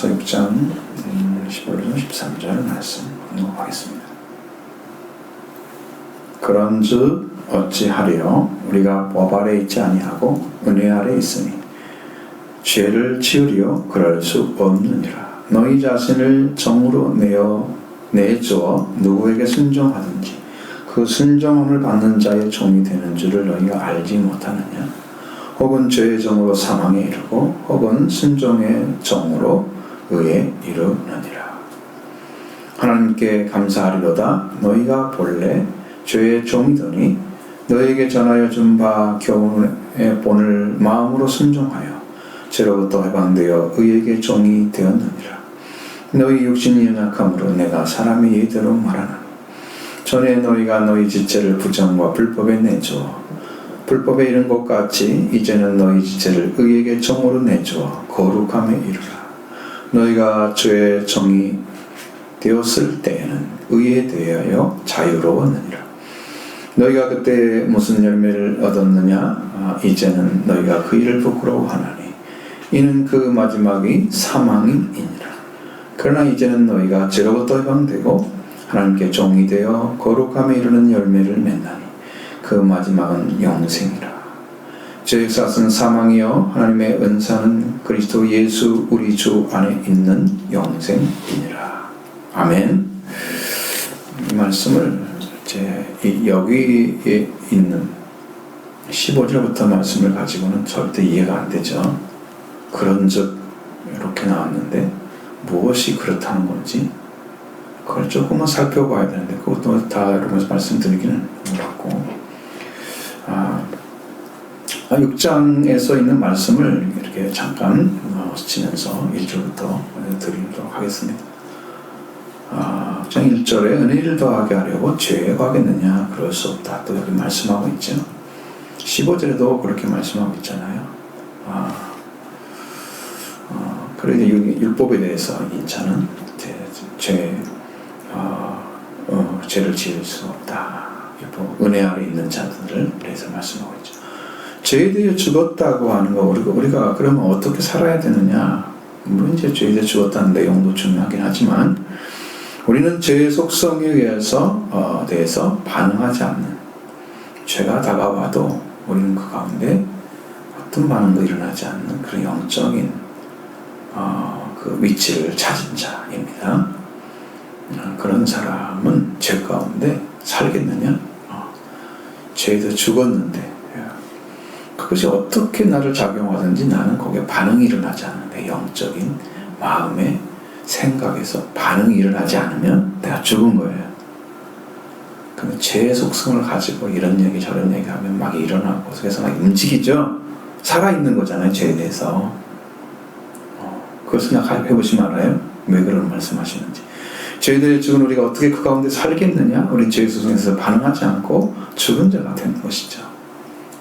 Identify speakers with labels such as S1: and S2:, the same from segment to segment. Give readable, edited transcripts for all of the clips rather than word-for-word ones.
S1: 로마서 6장 15절에서 13절 말씀 읽어보겠습니다. 그런즉 어찌하리요? 우리가 법 아래 있지 아니하고 은혜 아래 있으니 죄를 지으리요? 그럴 수 없느니라. 너희 자신을 정으로 내주어 누구에게 순종하든지 그 순종함을 받는 자의 종이 되는 줄을 너희가 알지 못하느냐? 혹은 죄의 정으로 사망에 이르고 혹은 순종의 정으로 의에 이르느니라. 하나님께 감사하리로다. 너희가 본래 죄의 종이더니 너희에게 전하여 준 바 교훈의 본을 마음으로 순종하여 죄로부터 해방되어 의에게 종이 되었느니라. 너희 육신이 연약함으로 내가 사람의 예대로 말하노니 전에 너희가 너희 지체를 부정과 불법에 내주어 불법에 이른 것 같이 이제는 너희 지체를 의에게 종으로 내주어 거룩함에 이르라. 너희가 죄의 종이 되었을 때에는 의에 대하여 자유로웠느니라. 너희가 그때 무슨 열매를 얻었느냐? 이제는 너희가 그 일을 부끄러워하나니 이는 그 마지막이 사망이니라. 그러나 이제는 너희가 죄로부터 해방되고 하나님께 종이 되어 거룩함에 이르는 열매를 맺나니 그 마지막은 영생이라. 죄의 삭은 사망이요 하나님의 은사는 그리스도 예수 우리 주 안에 있는 영생이니라. 아멘. 이 말씀을 여기에 있는 15절부터 말씀을 가지고는 절대 이해가 안 되죠. 그런즉 이렇게 나왔는데 무엇이 그렇다는 건지 그걸 조금만 살펴봐야 되는데 그것도 다 여러분에서 말씀드리기는 어렵고 6장에서 있는 말씀을 이렇게 잠깐 스치면서 1절부터 드리도록 하겠습니다. 6장 1절에 은혜를 더하게 하려고 죄에 가겠느냐? 그럴 수 없다. 또 여기 말씀하고 있죠. 15절에도 그렇게 말씀하고 있잖아요. 그러니 율법에 대해서 인자는 죄를 지을 수 없다. 은혜 아래 있는 자들을 그래서 말씀하고 있죠. 죄에 대해 죽었다고 하는 거 우리가 그러면 어떻게 살아야 되느냐? 물론 이제 죄에 대해 죽었다는 내용도 중요하긴 하지만 우리는 죄의 속성에 의해서 대해서 반응하지 않는 죄가 다가와도 우리는 그 가운데 어떤 반응도 일어나지 않는 그런 영적인 그 위치를 찾은 자입니다. 그런 사람은 죄 가운데 살겠느냐? 죄에 대해 죽었는데 그것이 어떻게 나를 작용하든지 나는 거기에 반응이 일어나지 않는데 영적인 마음의 생각에서 반응이 일어나지 않으면 내가 죽은 거예요. 그러면 죄의 속성을 가지고 이런 얘기 저런 얘기 하면 막 일어나고 그래서 막 움직이죠. 살아있는 거잖아요. 죄에 대해서. 그걸 생각해 보시면 알아요. 왜 그런 말씀하시는지. 죄에 대해 죽은 우리가 어떻게 그 가운데 살겠느냐? 우리 죄의 속성에서 반응하지 않고 죽은 자가 되는 것이죠.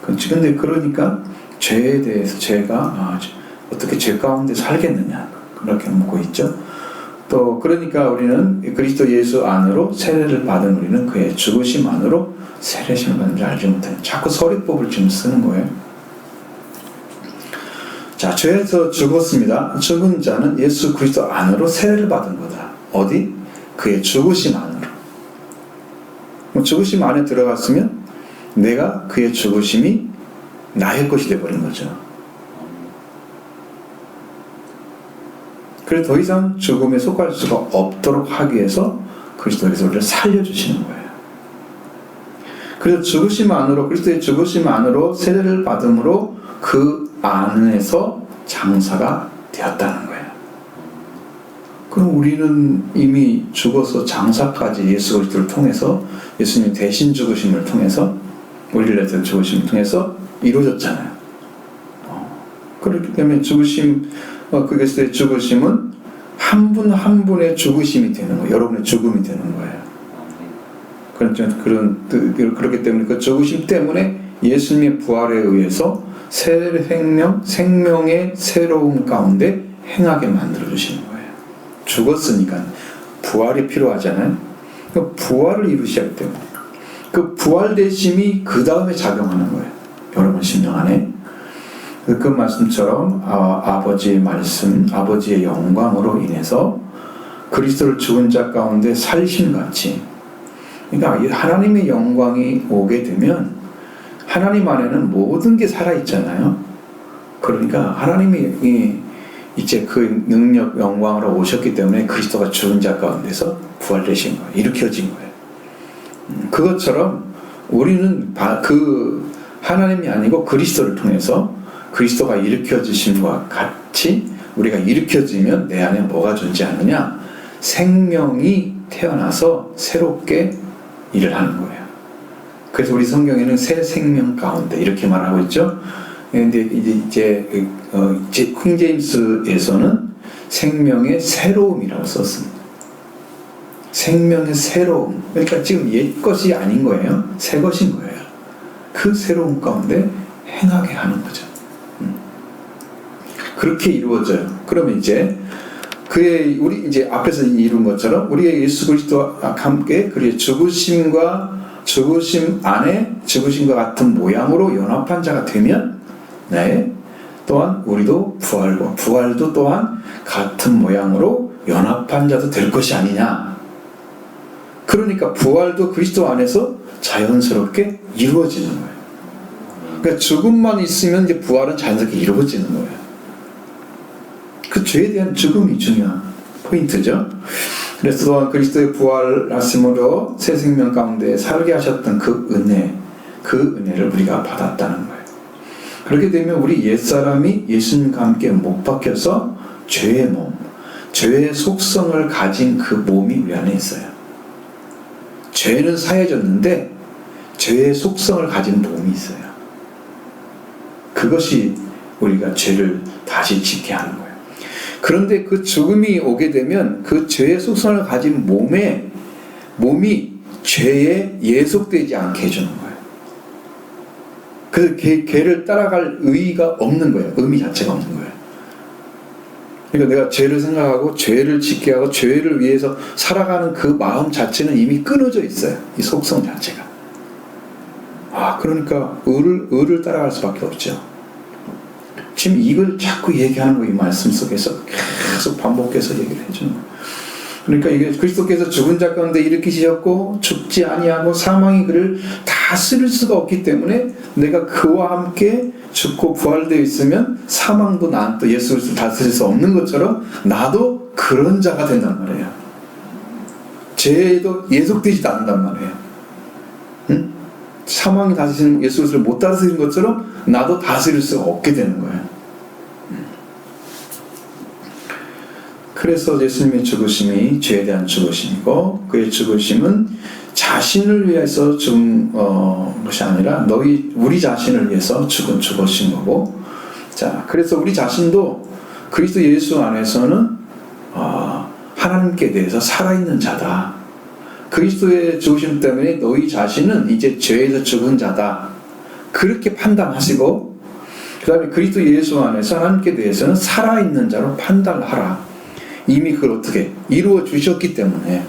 S1: 근데 그러니까 죄에 대해서 죄가 어떻게 죄 가운데 살겠느냐? 그렇게 묻고 있죠. 또 그러니까 우리는 그리스도 예수 안으로 세례를 받은 우리는 그의 죽으심 안으로 세례심을 받은 줄 알지 못해요. 자꾸 서리법을 지금 쓰는 거예요. 자, 죄에서 죽었습니다. 죽은 자는 예수 그리스도 안으로 세례를 받은 거다. 어디? 그의 죽으심 안으로. 죽으심 안에 들어갔으면 내가 그의 죽으심이 나의 것이 되어버린 거죠. 그래서 더 이상 죽음에 속할 수가 없도록 하기 위해서 그리스도께서 우리를 살려주시는 거예요. 그래서 죽으심 안으로 그리스도의 죽으심 안으로 세례를 받음으로 그 안에서 장사가 되었다는 거예요. 그럼 우리는 이미 죽어서 장사까지 예수 그리스도를 통해서 예수님 대신 죽으심을 통해서 우리를 위해서 죽으심을 통해서 이루어졌잖아요. 그렇기 때문에 죽으심 그리스도의 죽으심은 한 분 한 분의 죽으심이 되는 거예요. 여러분의 죽음이 되는 거예요. 그렇기 때문에 그 죽으심 때문에 예수님의 부활에 의해서 새 생명의 새로움 가운데 행하게 만들어주시는 거예요. 죽었으니까 부활이 필요하잖아요. 그 부활을 이루시기 때문에 그 부활되심이 그 다음에 작용하는 거예요. 여러분 심령 안에 그 말씀처럼 아버지의 말씀, 아버지의 영광으로 인해서 그리스도를 죽은 자 가운데 살리심같이, 그러니까 하나님의 영광이 오게 되면 하나님 안에는 모든 게 살아있잖아요. 그러니까 하나님이 이제 그 능력, 영광으로 오셨기 때문에 그리스도가 죽은 자 가운데서 부활되신 거예요. 일으켜진 거예요. 그것처럼 우리는 그 하나님이 아니고 그리스도를 통해서 그리스도가 일으켜지심과 같이 우리가 일으켜지면 내 안에 뭐가 존재하느냐? 생명이 태어나서 새롭게 일을 하는 거예요. 그래서 우리 성경에는 새 생명 가운데 이렇게 말하고 있죠. 근데 이제 킹제임스에서는 생명의 새로움이라고 썼습니다. 생명의 새로움. 그러니까 지금 옛 것이 아닌 거예요. 새 것인 거예요. 그 새로움 가운데 행하게 하는 거죠. 그렇게 이루어져요. 그러면 이제 우리 이제 앞에서 이룬 것처럼 우리의 예수 그리스도와 함께 그의 죽으심과 같은 모양으로 연합한 자가 되면, 네, 또한 우리도 부활도 또한 같은 모양으로 연합한 자도 될 것이 아니냐. 그러니까 부활도 그리스도 안에서 자연스럽게 이루어지는 거예요. 그러니까 죽음만 있으면 이제 부활은 자연스럽게 이루어지는 거예요. 그 죄에 대한 죽음이 중요한 포인트죠. 그래서 또한 그리스도의 부활하심으로 새 생명 가운데 살게 하셨던 그 은혜를 우리가 받았다는 거예요. 그렇게 되면 우리 옛사람이 예수님과 함께 못 박혀서 죄의 속성을 가진 그 몸이 우리 안에 있어요. 죄는 사해졌는데 죄의 속성을 가진 몸이 있어요. 그것이 우리가 죄를 다시 짓게 하는 거예요. 그런데 그 죽음이 오게 되면 그 죄의 속성을 가진 몸이 죄에 예속되지 않게 해주는 거예요. 그래서 걔를 따라갈 의의가 없는 거예요. 의미 자체가 없는 거예요. 그러니까 내가 죄를 생각하고 죄를 짓게 하고 죄를 위해서 살아가는 그 마음 자체는 이미 끊어져 있어요. 이 속성 자체가. 그러니까 의를 따라갈 수밖에 없죠. 지금 이걸 자꾸 얘기하는 거예요. 이 말씀 속에서 계속 반복해서 얘기를 해주는 거예요. 그러니까 이게 그리스도께서 죽은 자 가운데 일으키셨고 죽지 아니하고 사망이 그를 다스릴 수가 없기 때문에 내가 그와 함께 죽고 부활되어 있으면 사망도 난 또 예수 그리스도 다스릴 수 없는 것처럼 나도 그런 자가 된단 말이에요. 죄도 예속되지도 않는단 말이에요. 응? 사망이 다스리는 예수 그리스도를 못 다스리는 것처럼 나도 다스릴 수가 없게 되는 거예요. 그래서 예수님의 죽으심이 죄에 대한 죽으심이고 그의 죽으심은 자신을 위해서 죽은 것이 아니라 우리 자신을 위해서 죽은 죽으신 거고, 자, 그래서 우리 자신도 그리스도 예수 안에서는 하나님께 대해서 살아있는 자다. 그리스도의 죽으심 때문에 너희 자신은 이제 죄에서 죽은 자다. 그렇게 판단하시고, 그 다음에 그리스도 예수 안에서 하나님께 대해서는 살아있는 자로 판단하라. 이미 그걸 어떻게 이루어 주셨기 때문에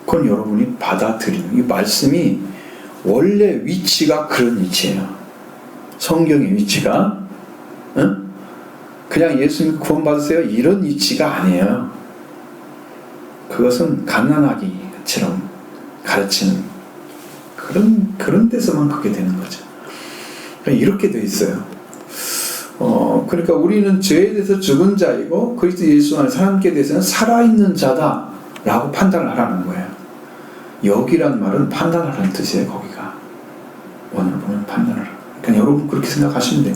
S1: 그건 여러분이 받아들이는, 이 말씀이 원래 위치가 그런 위치예요. 성경의 위치가 그냥 예수님 구원받으세요 이런 위치가 아니에요. 그것은 갓난아기처럼 가르치는 그런 데서만 그렇게 되는 거죠. 이렇게 돼 있어요. 그러니까 우리는 죄에 대해서 죽은 자이고 그리스도 예수 안에서 하나님께 대해서는 살아있는 자다라고 판단을 하라는 거예요. 여기란 말은 판단하라는 뜻이에요. 거기가 오늘 보면 판단을 하라. 그러니까 여러분 그렇게 생각하시면 돼요.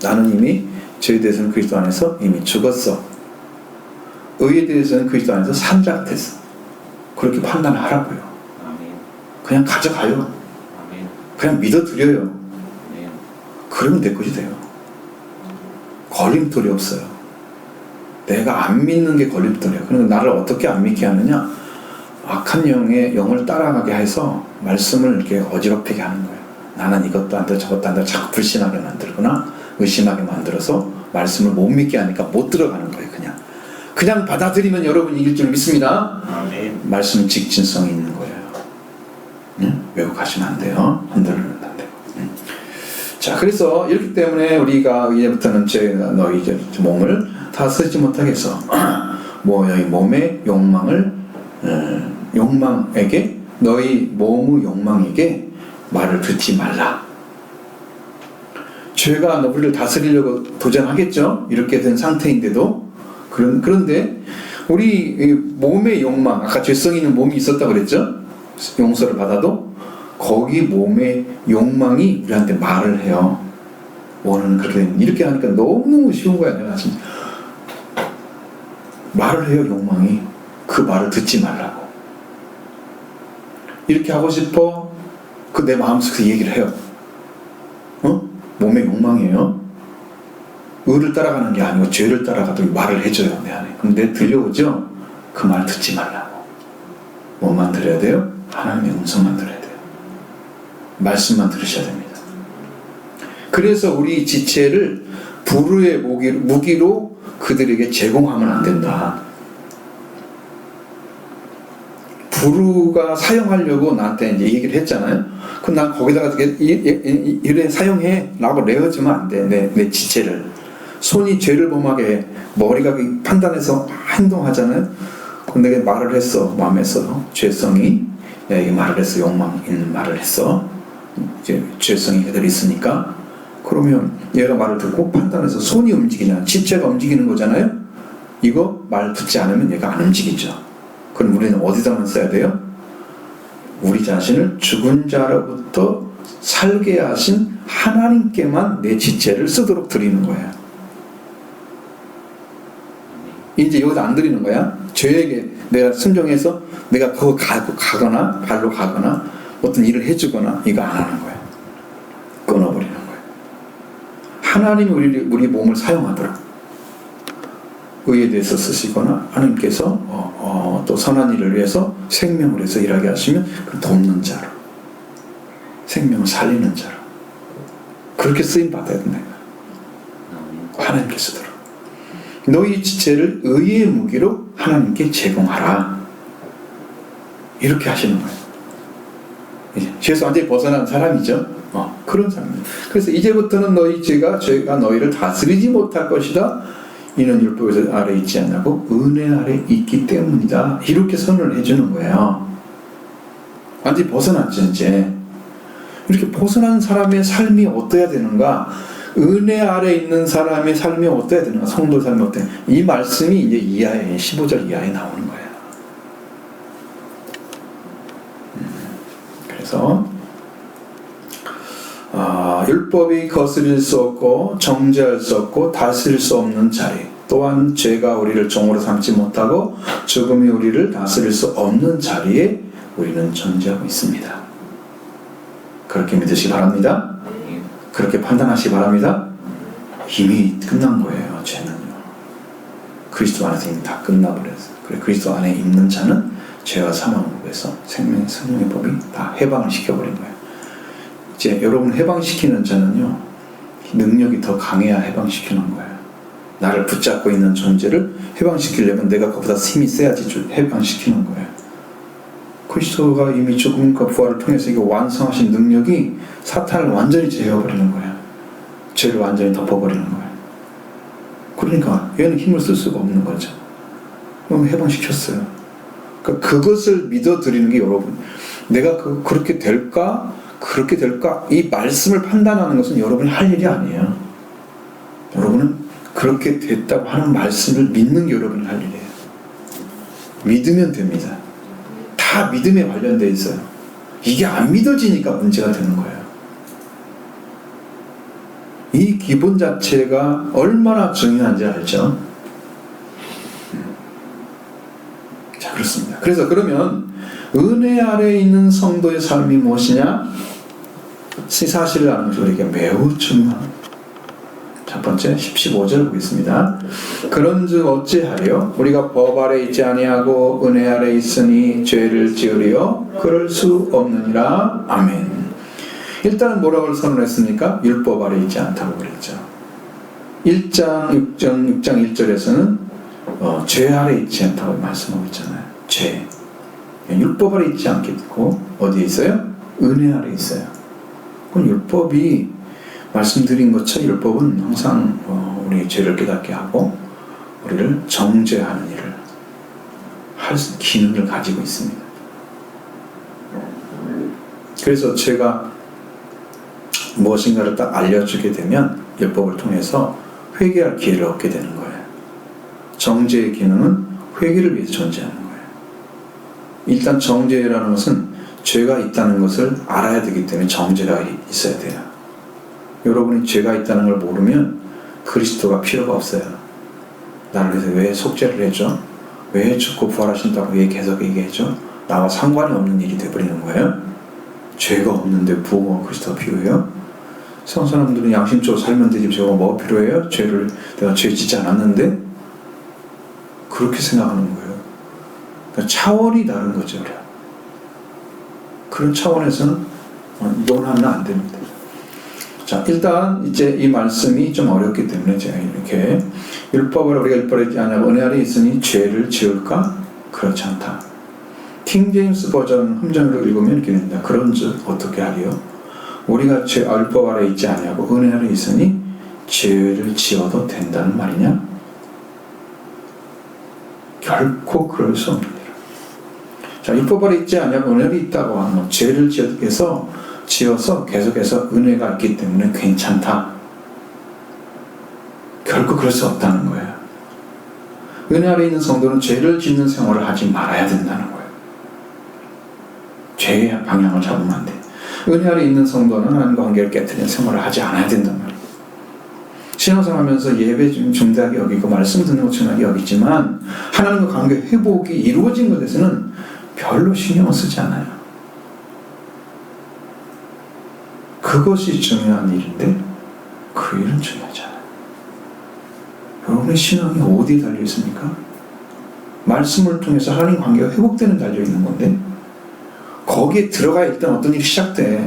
S1: 나는 이미 죄에 대해서는 그리스도 안에서 이미 죽었어. 의에 대해서는 그리스도 안에서 산 자가 됐어. 그렇게 판단을 하라고요. 그냥 가져가요. 그냥 믿어드려요. 그러면 내 것이 돼요. 걸림돌이 없어요. 내가 안 믿는 게 걸림돌이에요. 그러니까 나를 어떻게 안 믿게 하느냐? 악한 영을 따라가게 해서 말씀을 이렇게 어지럽히게 하는 거예요. 나는 이것도 안 돼, 저것도 안 돼, 자꾸 불신하게 만들거나 의심하게 만들어서 말씀을 못 믿게 하니까 못 들어가는 거예요. 그냥 받아들이면 여러분이 이길 줄 믿습니다. 말씀은 직진성이 있는 거예요. 왜곡하시면 안 돼요. 흔들면 안 돼요. 자, 그래서 이렇기 때문에 우리가 이제부터는 너희 몸을 다스리지 못하겠어. 너희 몸의 욕망에게, 너희 몸의 욕망에게 말을 듣지 말라. 죄가 우리를 다스리려고 도전하겠죠. 이렇게 된 상태인데도. 그런데 우리 몸의 욕망, 아까 죄성 있는 몸이 있었다고 그랬죠. 용서를 받아도 거기 몸의 욕망이 우리한테 말을 해요. 원하는 그렇게 이렇게 하니까 너무너무 쉬운 거야. 내가 지금 말을 해요. 욕망이 그 말을 듣지 말라고. 이렇게 하고 싶어. 그 내 마음속에서 얘기를 해요. 몸의 욕망이에요. 의를 따라가는 게 아니고 죄를 따라가도 말을 해줘요. 내 안에. 그럼 내 들려오죠. 그 말 듣지 말라고. 뭐만 들어야 돼요? 하나님의 음성만 들어야 돼요. 말씀만 들으셔야 됩니다. 그래서 우리 지체를 불의의 무기로 그들에게 제공하면 안 된다. 불의가 사용하려고 나한테 이제 얘기를 했잖아요. 그럼 난 거기다가 이래 사용해 라고 내어주면 안 돼. 내 지체를. 손이 죄를 범하게 머리가 판단해서 행동하잖아요. 그럼 내가 말을 했어. 마음에서 죄성이 내가 이게 말을 했어. 욕망 있는 말을 했어. 이제 죄성이 그대로 있으니까. 그러면 얘가 말을 듣고 판단해서 손이 움직이냐, 지체가 움직이는 거잖아요. 이거 말 듣지 않으면 얘가 안 움직이죠. 그럼 우리는 어디다만 써야 돼요? 우리 자신을 죽은 자로부터 살게 하신 하나님께만 내 지체를 쓰도록 드리는 거예요. 이제 여기다 안 드리는 거야. 죄에게 내가 순종해서 내가 그거 가거나 발로 가거나 어떤 일을 해주거나 이거 안 하는 거예요. 끊어버리는 거예요. 하나님이 우리 몸을 사용하도록 의에 대해서 쓰시거나 하나님께서 또 선한 일을 위해서 생명을 해서 일하게 하시면 그 돕는 자로, 생명을 살리는 자로 그렇게 쓰임 받아야 된다. 하나님께 쓰도록. 너희 지체를 의의 무기로 하나님께 제공하라. 이렇게 하시는 거예요. 죄에서 완전히 벗어난 사람이죠. 그런 사람입니다. 그래서 이제부터는 죄가 너희를 다스리지 못할 것이다. 이는 율법 아래 있지 않고 은혜 아래 있기 때문이다. 이렇게 선언을 해주는 거예요. 완전히 벗어났죠. 이제 이렇게 벗어난 사람의 삶이 어떠해야 되는가? 은혜 아래 있는 사람의 삶이 어떠해야 되는가? 성도 삶이 어떠해야 되는가? 이 말씀이 이제 15절 이하에 나오는 거예요. 그래서 율법이 거스릴 수 없고 정죄할 수 없고 다스릴 수 없는 자리, 또한 죄가 우리를 종으로 삼지 못하고 죽음이 우리를 다스릴 수 없는 자리에 우리는 존재하고 있습니다. 그렇게 믿으시기 바랍니다. 그렇게 판단하시기 바랍니다. 이미 끝난 거예요. 죄는요. 그리스도 안에서 이미 다 끝나버렸어요. 그래 그리스도 안에 있는 자는 죄와 사망에서 생명의 성령의 법이 다 해방을 시켜버린 거예요. 이제 여러분 해방시키는 자는요, 능력이 더 강해야 해방시키는 거예요. 나를 붙잡고 있는 존재를 해방시키려면 내가 그보다 힘이 세야지 해방시키는 거예요. 그리스도가 이미 죽음과 부활을 통해서 이거 완성하신 능력이 사탄을 완전히 제어버리는 거예요. 죄를 완전히 덮어버리는 거예요. 그러니까 얘는 힘을 쓸 수가 없는 거죠. 그럼 해방시켰어요. 그러니까 그것을 믿어드리는 게 여러분, 내가 그렇게 될까? 그렇게 될까? 이 말씀을 판단하는 것은 여러분이 할 일이 아니에요. 여러분은 그렇게 됐다고 하는 말씀을 믿는 게 여러분이 할 일이에요. 믿으면 됩니다. 다 믿음에 관련되어 있어요. 이게 안 믿어지니까 문제가 되는 거예요. 이 기본 자체가 얼마나 중요한지 알죠? 자, 그렇습니다. 그래서 그러면 은혜 아래에 있는 성도의 삶이 무엇이냐? 이 사실을 아는 것이 우리에게 매우 중요합니다. 첫 번째 15절 보겠습니다. 그런즉 어찌하리요? 우리가 법 아래 있지 아니하고 은혜 아래 있으니 죄를 지으리요? 그럴 수 없느니라. 아멘. 일단은 뭐라고 선언했습니까? 율법 아래 있지 않다고 그랬죠. 1장 6장 1절에서는 죄 아래 있지 않다고 말씀하고 있잖아요. 죄. 율법 아래 있지 않겠고 어디에 있어요? 은혜 아래 있어요. 그럼 율법이 말씀드린 것처럼 율법은 항상 우리 죄를 깨닫게 하고 우리를 정죄하는 일을 할 기능을 가지고 있습니다. 그래서 제가 무엇인가를 딱 알려주게 되면 율법을 통해서 회개할 기회를 얻게 되는 거예요. 정죄의 기능은 회개를 위해서 존재하는 거예요. 일단 정죄라는 것은 죄가 있다는 것을 알아야 되기 때문에 정죄가 있어야 돼요. 여러분이 죄가 있다는 걸 모르면 그리스도가 필요가 없어요. 나를 위해서 왜 속죄를 해줘? 왜 죽고 부활하신다고 계속 얘기해줘? 나와 상관이 없는 일이 되어버리는 거예요. 죄가 없는데 뭐가 그리스도가 필요해요? 세상 사람들은 양심적으로 살면 되지 저거 뭐가 필요해요? 내가 죄 짓지 않았는데? 그렇게 생각하는 거예요. 그러니까 차원이 다른 거죠. 그런 차원에서는 논하면 안 됩니다. 자, 일단 이제 이 말씀이 좀 어렵기 때문에 제가 이렇게 율법을 우리가 율법을 했지 않냐고 은혜 아래 있으니 죄를 지을까? 그렇지 않다. 킹제임스 버전 함정으로 읽으면 이렇게 됩니다. 그런즉 어떻게 하리요? 우리가 율법 아래 있지 않냐고 은혜 아래 있으니 죄를 지어도 된다는 말이냐? 결코 그럴 수 없느니라. 자, 율법 아래 있지 않냐고 은혜가 있다고 하면 죄를 지어서 계속해서 은혜가 있기 때문에 괜찮다. 결코 그럴 수 없다는 거예요. 은혜 아래 있는 성도는 죄를 짓는 생활을 하지 말아야 된다는 거예요. 죄의 방향을 잡으면 안 돼. 은혜 아래 있는 성도는 하나님과 관계를 깨뜨리는 생활을 하지 않아야 된단 말이에요. 신앙생활하면서 예배 좀 중대하게 여기고 말씀 듣는 것 중요하게 여기지만 하나님과 관계 회복이 이루어진 것에 대해서는 별로 신경을 쓰지 않아요. 그것이 중요한 일인데 그 일은 중요하지 않아요. 여러분의 신앙이 어디에 달려 있습니까? 말씀을 통해서 하나님 관계가 회복되는 달려 있는 건데 거기에 들어가야 일단 어떤 일이 시작돼.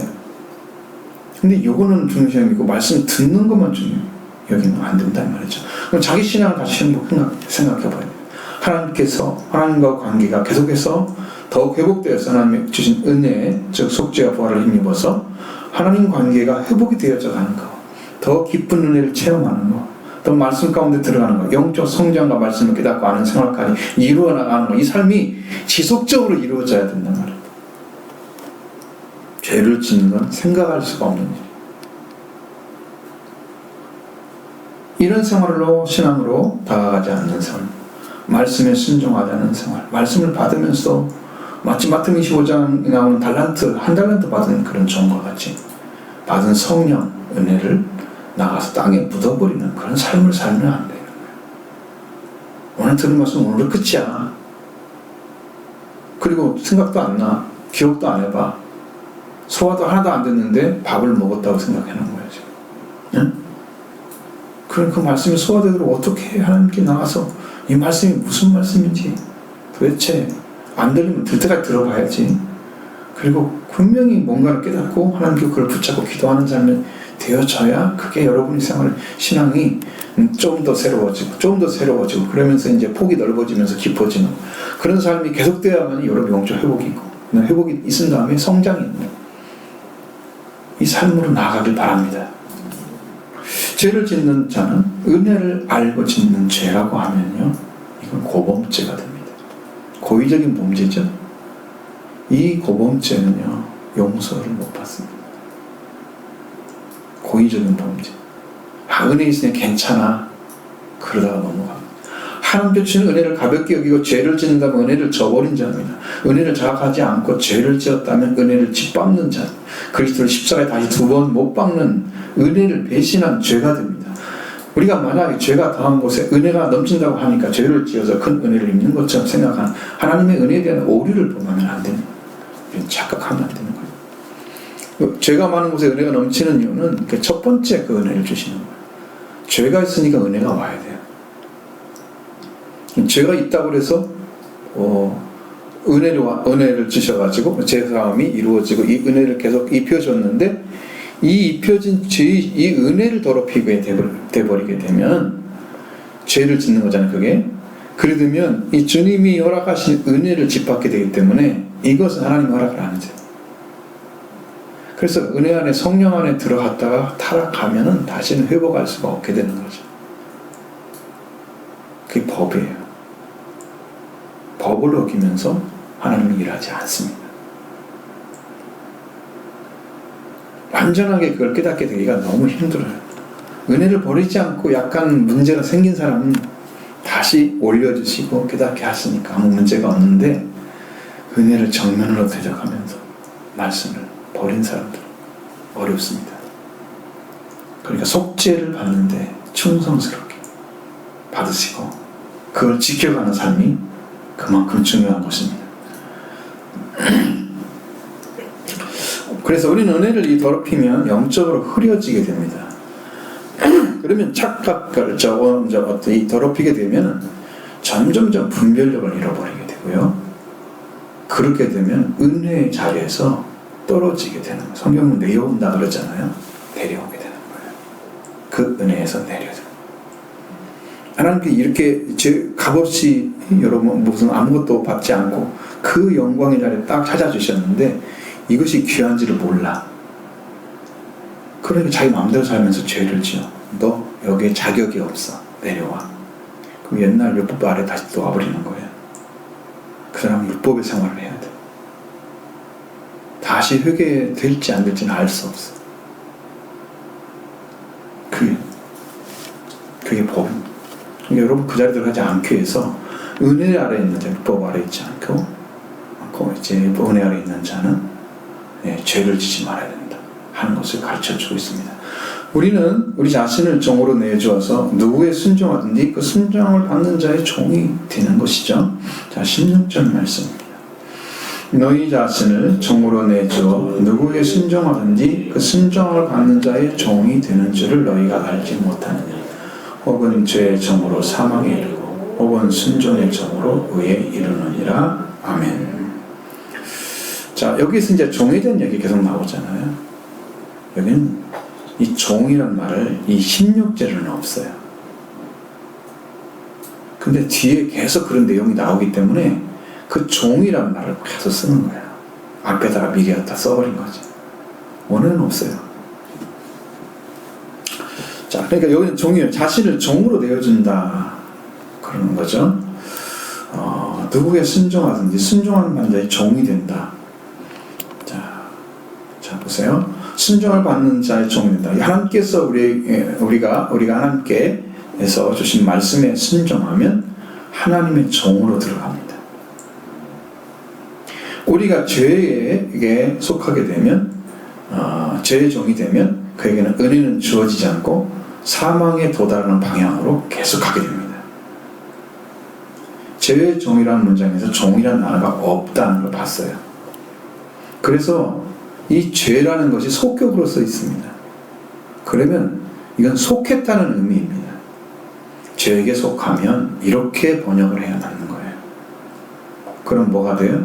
S1: 근데 요거는 중요하고 말씀 듣는 것만 중요해요. 여기는 안 된다는 말이죠. 그럼 자기 신앙을 다시 생각해봐야 돼요. 하나님과 관계가 계속해서 더욱 회복되어서 하나님의 주신 은혜, 즉 속죄와 부활을 힘입어서 하나님 관계가 회복이 되어져 가는 거, 더 깊은 은혜를 체험하는 거, 더 말씀 가운데 들어가는 거, 영적 성장과 말씀을 깨닫고 아는 생활까지 이루어 나가는 거, 이 삶이 지속적으로 이루어져야 된단 말이에요. 죄를 짓는 건 생각할 수가 없는 일. 이런 생활로 신앙으로 다가가지 않는 삶, 말씀에 순종하지 않는 생활, 말씀을 받으면서 마치 마태복음 25장에 나오는 한 달란트 받은 그런 종과 같이 받은 성령 은혜를 나가서 땅에 묻어버리는 그런 삶을 살면 안 되는 거예요. 오늘 들은 말씀 오늘로 끝이야. 그리고 생각도 안 나, 기억도 안 해봐. 소화도 하나도 안 됐는데 밥을 먹었다고 생각하는 거예요 지금. 응? 그럼 그 말씀이 소화되도록 어떻게 하나님께 나가서 이 말씀이 무슨 말씀인지 도대체 안 들리면 들 때까지 들어봐야지. 그리고 분명히 뭔가를 깨닫고 하나님께 그걸 붙잡고 기도하는 삶이 되어져야 그게 여러분의 신앙이 좀 더 새로워지고 그러면서 이제 폭이 넓어지면서 깊어지는 그런 삶이 계속되어야만 여러분 영적 회복이 있고 회복이 있은 다음에 성장이 있는 이 삶으로 나아가길 바랍니다. 죄를 짓는 자는 은혜를 알고 짓는 죄라고 하면요, 이건 고범죄가 됩니다. 고의적인 범죄죠. 이 고범죄는요 용서를 못 받습니다. 고의적인 범죄. 은혜 있으니 괜찮아 그러다가 넘어갑니다. 하나님께 주신 은혜를 가볍게 여기고 죄를 짓는다면 은혜를 저버린 자입니다. 은혜를 자각하지 않고 죄를 지었다면 은혜를 짓밟는 자, 그리스도를 십자가에 다시 2번 못 박는 은혜를 배신한 죄가 됩니다. 우리가 만약에 죄가 더한 곳에 은혜가 넘친다고 하니까 죄를 지어서 큰 은혜를 입는 것처럼 생각하는 하나님의 은혜에 대한 오류를 범하면 안 됩니다. 착각하면 안 되는 거예요. 죄가 많은 곳에 은혜가 넘치는 이유는 첫 번째 그 은혜를 주시는 거예요. 죄가 있으니까 은혜가 와야 돼요. 죄가 있다고 해서 은혜를 주셔가지고 죄사함이 이루어지고 이 은혜를 계속 입혀줬는데 이 입혀진 이 은혜를 더럽히게 돼버리게 되면 죄를 짓는 거잖아요. 그게 그러면 이 주님이 허락하신 은혜를 짓밟게 되기 때문에 이것은 하나님 허락을 안 하죠. 그래서 은혜 안에 성령 안에 들어갔다가 타락하면은 다시는 회복할 수가 없게 되는 거죠. 그게 법이에요. 법을 어기면서 하나님은 일하지 않습니다. 완전하게 그걸 깨닫게 되기가 너무 힘들어요. 은혜를 버리지 않고 약간 문제가 생긴 사람은 다시 올려주시고 깨닫게 하시니까 아무 문제가 없는데, 은혜를 정면으로 대적하면서 말씀을 버린 사람들은 어렵습니다. 그러니까 속죄를 받는데 충성스럽게 받으시고 그걸 지켜가는 삶이 그만큼 중요한 것입니다. 그래서 우리는 은혜를 더럽히면 영적으로 흐려지게 됩니다. 그러면 착각을 더럽히게 되면 점점점 분별력을 잃어버리게 되고요. 그렇게 되면 은혜의 자리에서 떨어지게 되는 거예요. 성경은 내려온다 그러잖아요. 내려오게 되는 거예요. 그 은혜에서 내려져. 하나님께 이렇게 값없이 여러분 무슨 아무것도 받지 않고 그 영광의 자리에 딱 찾아주셨는데 이것이 귀한지를 몰라. 그러니까 자기 마음대로 살면서 죄를 지어. 너 여기에 자격이 없어. 내려와. 그럼 옛날 율법 아래 다시 또 와버리는 거예요. 그 사람은 율법의 생활을 해야 돼. 다시 회개될지 안 될지는 알 수 없어. 그게 법입니다. 그러니까 여러분 그 자리에 들어가지 않기 위해서 은혜 아래 있는 자, 율법 아래 있지 않고 이제 은혜 아래 있는 자는 죄를 지지 말아야 된다 하는 것을 가르쳐주고 있습니다. 우리는 우리 자신을 종으로 내주어서 누구의 순종하든지 그 순종을 받는 자의 종이 되는 것이죠. 자, 16절 말씀입니다. 너희 자신을 종으로 내주어 누구의 순종하든지 그 순종을 받는 자의 종이 되는 줄을 너희가 알지 못하느냐. 혹은 죄의 종으로 사망에 이르고 혹은 순종의 종으로 의에 이르느니라. 아멘. 자, 여기서 이제 종에 대한 얘기 계속 나오잖아요. 여기는 이 종이란 말을 이 16절에는 없어요. 근데 뒤에 계속 그런 내용이 나오기 때문에 그 종이란 말을 계속 쓰는 거예요. 앞에다가 미리 갖다 써버린 거죠. 원어는 없어요. 자, 그러니까 여기는 종이에요. 자신을 종으로 내어준다 그러는 거죠. 누구에 순종하든지 순종하는 자의 종이 된다. 자 보세요. 순종을 받는 자의 종이 된다. 하나님께서 우리가 하나님께서 주신 말씀에 순종하면 하나님의 종으로 들어갑니다. 우리가 죄에게 속하게 되면 죄의 종이 되면 그에게는 은혜는 주어지지 않고 사망에 도달하는 방향으로 계속 가게 됩니다. 죄의 종이라는 문장에서 종이라는 단어가 없다는 걸 봤어요. 그래서 이 죄라는 것이 속격으로 써 있습니다. 그러면 이건 속했다는 의미입니다. 죄에게 속하면 이렇게 번역을 해야 하는 거예요. 그럼 뭐가 돼요?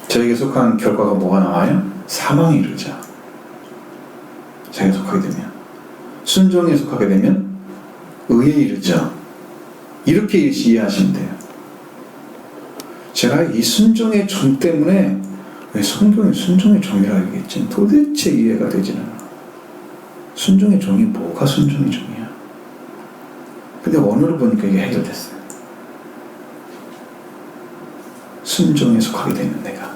S1: 죄에게 속한 결과가 뭐가 나와요? 사망에 이르죠. 죄에 속하게 되면. 순종에 속하게 되면 의에 이르죠. 이렇게 이해하시면 돼요. 제가 이 순종의 종 때문에 왜 성경에 순종의 종이라고 얘기했지? 도대체 이해가 되지는 않아. 순종의 종이 뭐가 순종의 종이야? 근데 언어를 보니까 이게 해결됐어요. 순종에 속하게 되면 내가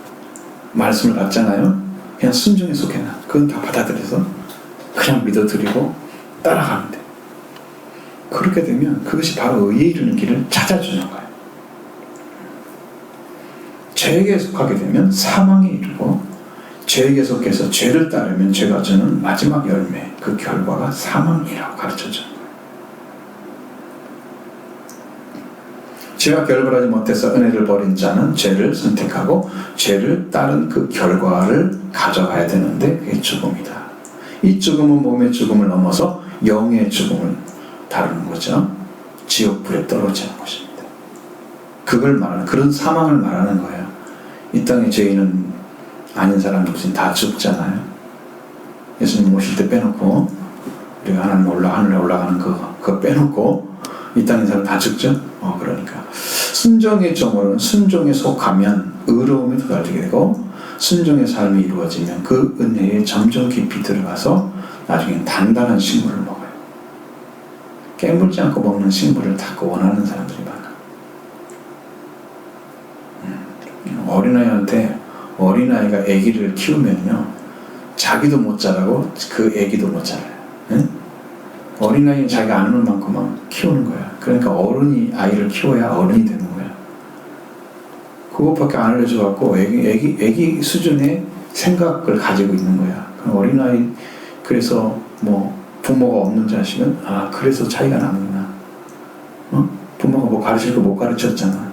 S1: 말씀을 받잖아요. 그냥 순종에 속해놔. 그건 다 받아들여서 그냥 믿어드리고 따라가면 돼. 그렇게 되면 그것이 바로 의에 이르는 길을 찾아주는 거예요. 죄에게 속하게 되면 사망에 이르고 죄에게 속해서 죄를 따르면 죄가 주는 마지막 열매, 그 결과가 사망이라고 가르쳐줘요. 죄와 결별하지 못해서 은혜를 버린 자는 죄를 선택하고 죄를 따른 그 결과를 가져가야 되는데 그게 죽음이다. 이 죽음은 몸의 죽음을 넘어서 영의 죽음을 다루는 거죠. 지옥불에 떨어지는 것입니다. 그걸 말하는, 그런 사망을 말하는 거예요. 이 땅의 죄인은 아닌 사람들 다 죽잖아요. 예수님 오실 때 빼놓고 우리가 하늘에 올라가는 그거 빼놓고 이 땅의 사람 다 죽죠. 그러니까 순종의 종으로는 순종에 속하면 의로움에 도달하게 되고 순종의 삶이 이루어지면 그 은혜에 점점 깊이 들어가서 나중에 단단한 식물을 먹어요. 깨물지 않고 먹는 식물을 다 원하는 사람들이 많아. 어린아이가 아기를 키우면요, 자기도 못 자라고 그 아기도 못 자라요. 응? 어린아이는 자기가 안 오는 만큼만 키우는 거야. 그러니까 어른이 아이를 키워야 어른이 되는 거야. 그것밖에 안 알려줘갖고 애기 수준의 생각을 가지고 있는 거야. 어린아이, 그래서 뭐 부모가 없는 자식은 그래서 차이가 나는구나. 부모가 뭐 가르칠 거 못 가르쳤잖아.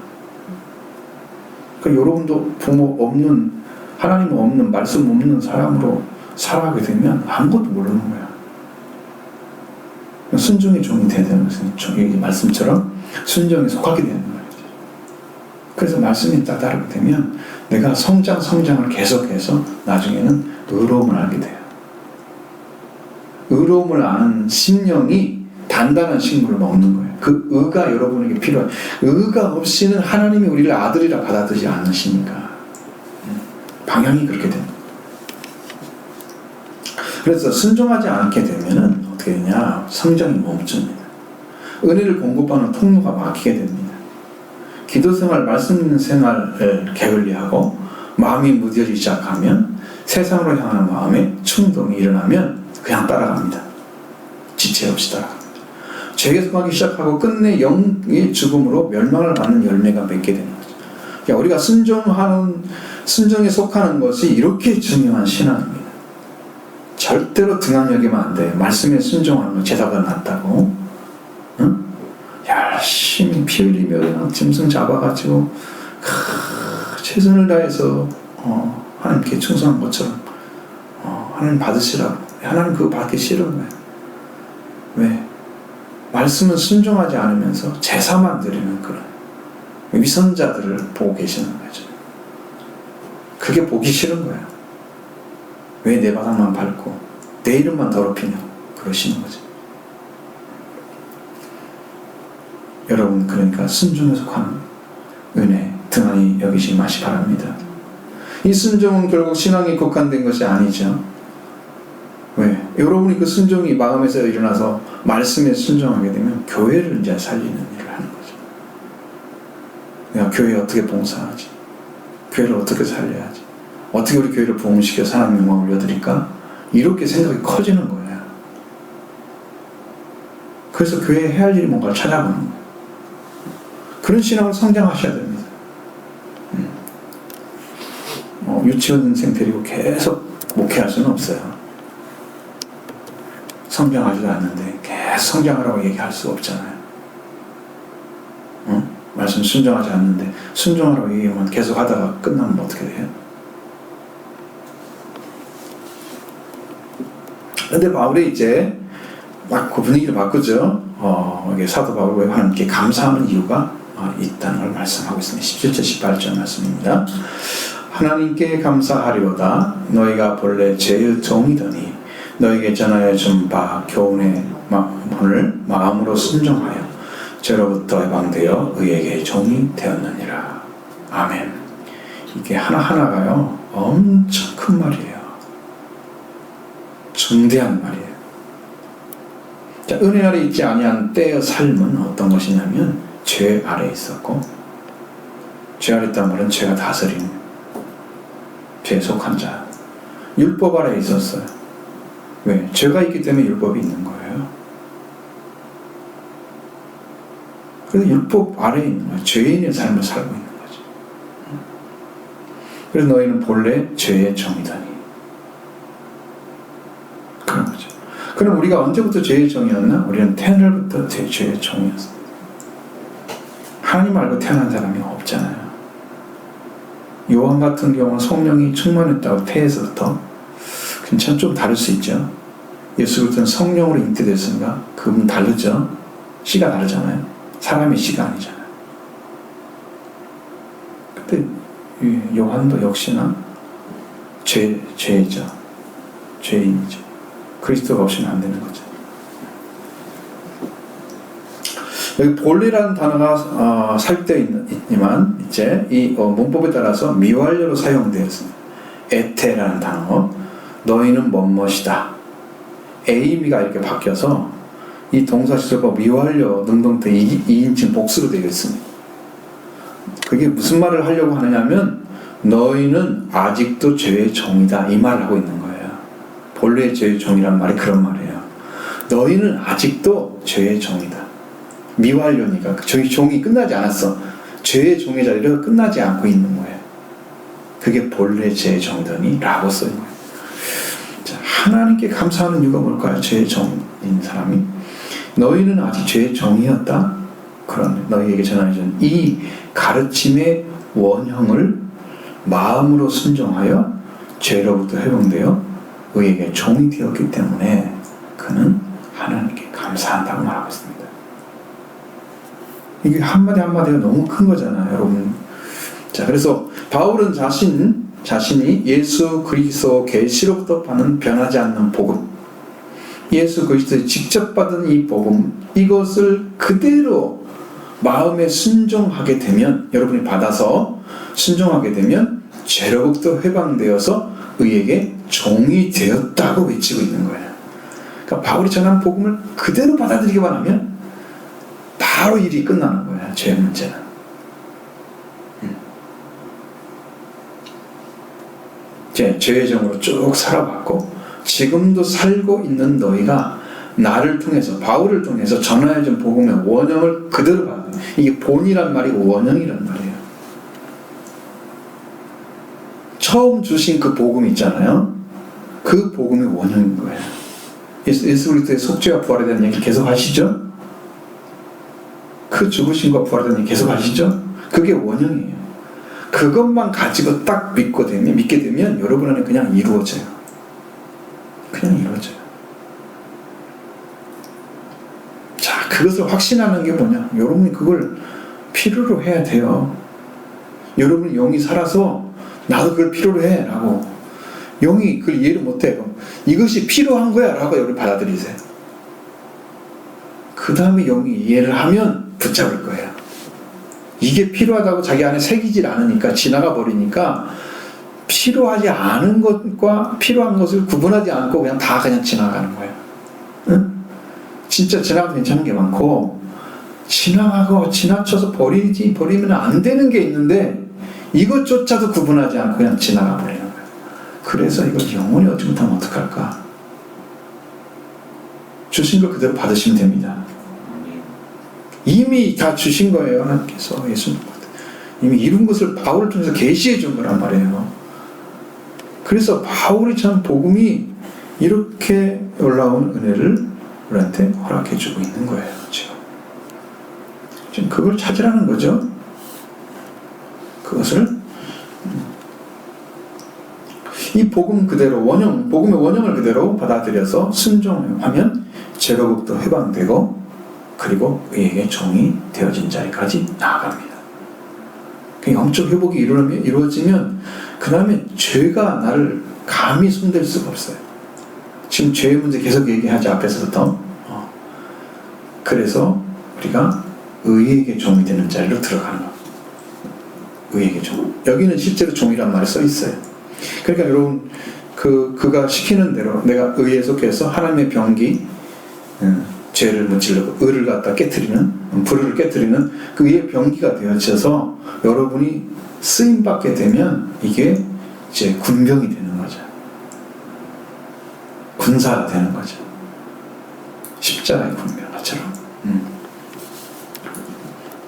S1: 그러니까 여러분도 부모 없는, 하나님 없는, 말씀 없는 사람으로 살아가게 되면 아무것도 모르는 거야. 순종의 종이 되는 것은 이 말씀처럼 순종에 속하게 되는 거예요. 그래서 말씀이 따르게 되면 내가 성장을 계속해서 나중에는 의로움을 알게 돼요. 의로움을 아는 심령이 단단한 식물을 먹는 거예요. 그 의가 여러분에게 필요해요. 의가 없이는 하나님이 우리를 아들이라 받아들이지 않으시니까 방향이 그렇게 됩니다. 그래서 순종하지 않게 되면은 어떻게 되냐? 성장이 멈춥니다. 은혜를 공급하는 통로가 막히게 됩니다. 기도생활, 말씀 있는 생활을 게을리하고 마음이 무뎌지기 시작하면 세상으로 향하는 마음에 충동이 일어나면 그냥 따라갑니다. 지체 없이 따라갑니다. 죄에 속하기 시작하고 끝내 영의 죽음으로 멸망을 받는 열매가 맺게 되는 거죠. 그러니까 우리가 순종에 속하는 것이 이렇게 중요한 신앙입니다. 절대로 등한 여기면 안 돼. 말씀에 순종하는 거 죄다가 낫다고. 응? 열심히 피 흘리며 짐승 잡아가지고 최선을 다해서 하나님께 충성한 것처럼 하나님 받으시라고. 하나님 그거 받기 싫은 거예요. 왜? 말씀은 순종하지 않으면서 제사만 드리는 그런 위선자들을 보고 계시는 거죠. 그게 보기 싫은 거예요. 왜 내 바닥만 밟고 내 이름만 더럽히냐고 그러시는 거죠. 여러분, 그러니까 순종에 속한 은혜 등한히 여기시 마시 바랍니다. 이 순종은 결국 신앙이 국한된 것이 아니죠. 왜? 여러분이 그 순종이 마음에서 일어나서 말씀에 순종하게 되면 교회를 이제 살리는 일을 하는 거죠. 내가 교회에 어떻게 봉사하지? 교회를 어떻게 살려야지? 어떻게 우리 교회를 부흥시켜서 하나님 영광을 올려드릴까? 이렇게 생각이 커지는 거예요. 그래서 교회에 해야 할 일이 뭔가를 찾아보는 거예요. 그런 신앙을 성장하셔야 됩니다. 유치원생 데리고 계속 목회할 수는 없어요. 성장하지도 않는데 계속 성장하라고 얘기할 수 없잖아요. 말씀 순종하지 않는데 순종하라고 얘기하면 계속 하다가 끝나면 어떻게 돼요? 근데 바울이 이제 막 그 분위기를 바꾸죠. 이게 사도 바울이 하나님께 감사하는 이유가 있다는 걸 말씀하고 있습니다. 17절 18절 말씀입니다. 하나님께 감사하리로다. 너희가 본래 죄의 종이더니 너희에게 전하여 준 바 교훈의 말을 마음으로 순종하여 죄로부터 해방되어 의에게 종이 되었느니라. 아멘. 이게 하나하나가요 엄청 큰 말이에요. 중대한 말이에요. 자, 은혜 아래 있지 아니한 때의 삶은 어떤 것이냐면 죄 아래 있었고, 죄 아래 있단 말은 죄가 다스리는, 죄에 속한 자. 율법 아래 있었어요. 왜? 죄가 있기 때문에 율법이 있는 거예요. 그래서 율법 아래에 있는 거예요. 죄인의 삶을 살고 있는 거죠. 그래서 너희는 본래 죄의 종이더니. 그런 거죠. 그럼 우리가 언제부터 죄의 종이었나? 우리는 태어날부터 죄의 종이었어요. 하나님 말고 태어난 사람이 없잖아요. 요한 같은 경우는 성령이 충만했다고 태에서부터. 괜찮 좀 다를 수 있죠. 예수 그리스도는 성령으로 잉태됐으니까 그분 다르죠. 씨가 다르잖아요. 사람의 씨가 아니잖아요. 근데 요한도 역시나 죄죠. 죄인이죠. 그리스도가 없이는 안 되는 거죠. 여기 본래라는 단어가 삽입되어 있지만 이제 이 문법에 따라서 미완료로 사용되었습니다. 에테라는 단어, 너희는 뭐뭇이다. 에이미가 이렇게 바뀌어서 이 동사시절과 미완료 능동태 2인칭 복수로 되어 있습니다. 그게 무슨 말을 하려고 하느냐면 너희는 아직도 죄의 종이다 이 말을 하고 있는 거예요. 본래 죄의 종이란 말이 그런 말이에요. 너희는 아직도 죄의 종이다. 미완료니까 저희 종이 끝나지 않았어. 죄의 종의 자리를 끝나지 않고 있는 거예요. 그게 본래 죄의 종이더니 라고 써있는 거예요. 자, 하나님께 감사하는 이유가 뭘까요? 죄의 종인 사람이 너희는 아직 죄의 종이었다. 그런데 너희에게 전하는 이 가르침의 원형을 마음으로 순종하여 죄로부터 회복되어 의에게 종이 되었기 때문에 그는 하나님께 감사한다고 말하고 있습니다. 이게 한마디 한마디가 너무 큰 거잖아요, 여러분. 자, 그래서 바울은 자신이 예수 그리스도 계시로부터 받는 변하지 않는 복음, 예수 그리스도의 직접 받은 이 복음, 이것을 그대로 마음에 순종하게 되면, 여러분이 받아서 순종하게 되면 죄로부터 해방되어서 의에게 종이 되었다고 외치고 있는 거예요. 그러니까 바울이 전한 복음을 그대로 받아들이기만 하면 바로 일이 끝나는 거예요. 죄 문제는. 죄의 종으로 쭉 살아왔고 지금도 살고 있는 너희가 나를 통해서, 바울을 통해서 전하여준 복음의 원형을 그대로 받아요. 이게 본이란 말이 원형이란 말이에요. 처음 주신 그 복음 있잖아요. 그 복음의 원형인 거예요. 예수 그리스도의 속죄와 부활에 대한 얘기 계속 하시죠? 그 죽으심과 부활에 대한 얘기 계속 하시죠? 그게 원형이에요. 그것만 가지고 딱 믿게 되면 여러분 안에 그냥 이루어져요. 그냥 이루어져요. 자, 그것을 확신하는 게 뭐냐? 여러분이 그걸 필요로 해야 돼요. 여러분이 영이 살아서 나도 그걸 필요로 해 라고, 영이 그걸 이해를 못해요. 이것이 필요한 거야 라고 여러분 받아들이세요. 그 다음에 영이 이해를 하면 붙잡을 거예요. 이게 필요하다고 자기 안에 새기질 않으니까, 지나가 버리니까 필요하지 않은 것과 필요한 것을 구분하지 않고 그냥 다 그냥 지나가는 거예요. 응? 진짜 지나가도 괜찮은 게 많고 지나가고 지나쳐서 버리면 안 되는 게 있는데 이것조차도 구분하지 않고 그냥 지나가 버리는 거예요. 그래서 이걸 영원히 얻지 못하면 어떡할까? 주신 걸 그대로 받으시면 됩니다. 이미 다 주신 거예요. 하나님께서 예수님 이미 이룬 것을 바울을 통해서 계시해 준 거란 말이에요. 그래서 바울이 참 복음이 이렇게 올라온 은혜를 우리한테 허락해 주고 있는 거예요. 지금 그걸 찾으라는 거죠. 그것을 이 복음 그대로 복음의 원형을 그대로 받아들여서 순종하면 죄로부터 해방되고 그리고 의에게 종이 되어진 자리까지 나아갑니다. 영적 회복이 이루어지면 그 다음에 죄가 나를 감히 손댈 수가 없어요. 지금 죄의 문제 계속 얘기하지 앞에서부터. 그래서 우리가 의에게 종이 되는 자리로 들어가는 거예요. 의에게 종. 여기는 실제로 종이란 말이 써 있어요. 그러니까 여러분 그가 시키는 대로 내가 의에 속해서 하나님의 병기, 죄를 무찌르고 의를 갖다 깨트리는, 불을 깨트리는 그 의의 병기가 되어져서 여러분이 쓰임받게 되면 이게 이제 군병이 되는 거죠. 군사가 되는 거죠. 십자가의 군병처럼.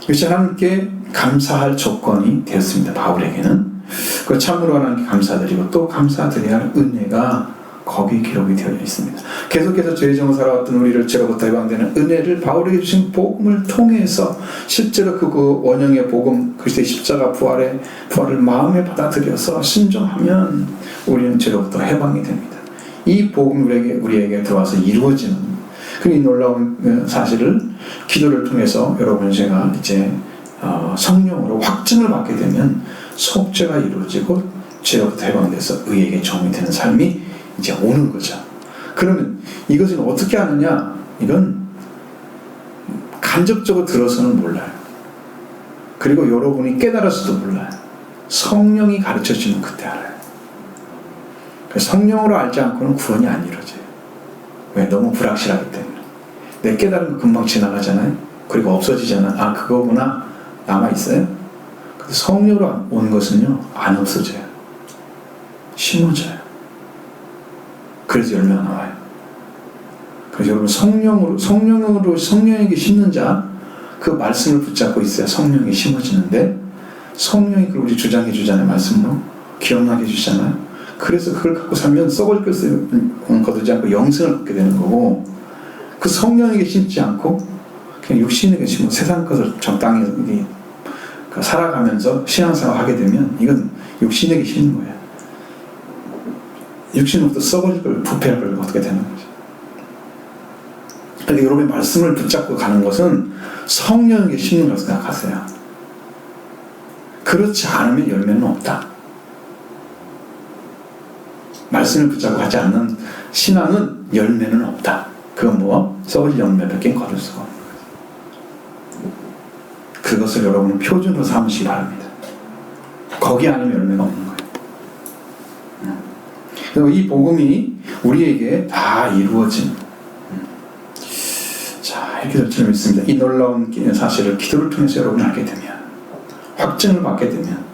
S1: 그래서 하나님께 감사할 조건이 되었습니다. 바울에게는. 그 참으로 하나님께 감사드리고 또 감사드려야 할 은혜가 거기에 기록이 되어 있습니다. 계속해서 죄의 종으로 살아왔던 우리를 죄로부터 해방되는 은혜를 바울에게 주신 복음을 통해서 실제로 그 원형의 복음, 그리스도의 십자가 부활을 마음에 받아들여서 순종하면 우리는 죄로부터 해방이 됩니다. 이 복음이 우리에게 들어와서 이루어지는 그 놀라운 사실을 기도를 통해서 여러분 제가 이제 성령으로 확증을 받게 되면 속죄가 이루어지고 죄로부터 해방돼서 의에게 종이 되는 삶이 이제 오는 거죠. 그러면 이것은 어떻게 하느냐? 이건 간접적으로 들어서는 몰라요. 그리고 여러분이 깨달아서도 몰라요. 성령이 가르쳐주면 그때 알아요. 성령으로 알지 않고는 구원이 안 이루어져요. 왜? 너무 불확실하기 때문에. 내 깨달은 거 금방 지나가잖아요. 그리고 없어지잖아. 아, 그거구나. 남아있어요. 근데 성령으로 온 것은요, 안 없어져요. 심어져요. 그래서 열매가 나와요. 그래서 여러분, 성령에게 심는 자, 그 말씀을 붙잡고 있어야 성령이 심어지는데, 성령이 그걸 우리 주장해 주잖아요. 말씀으로. 기억나게 해주잖아요. 그래서 그걸 갖고 살면 썩을 것을 거두지 않고 영생을 얻게 되는 거고, 그 성령에게 심지 않고 그냥 육신에게 심고 세상 것을 적당히 살아가면서 신앙생활 하게 되면 이건 육신에게 심는 거예요. 육신으로부터 썩을 걸, 부패할 걸 어떻게 되는 거죠. 그런데 여러분의 말씀을 붙잡고 가는 것은 성령에게 심는 것을 생각하세요. 그렇지 않으면 열매는 없다. 말씀을 붙잡고 하지 않는 신앙은 열매는 없다. 그건 뭐? 썩을 열매밖에 거둘 수가 없는 거예요. 그것을 여러분은 표준으로 삼으시기 바랍니다. 거기 아니면 열매가 없는 거예요. 그리고 이 복음이 우리에게 다 이루어진, 자, 이렇게 저는 믿습니다. 이 놀라운 사실을 기도를 통해서 여러분이 알게 되면, 확증을 받게 되면,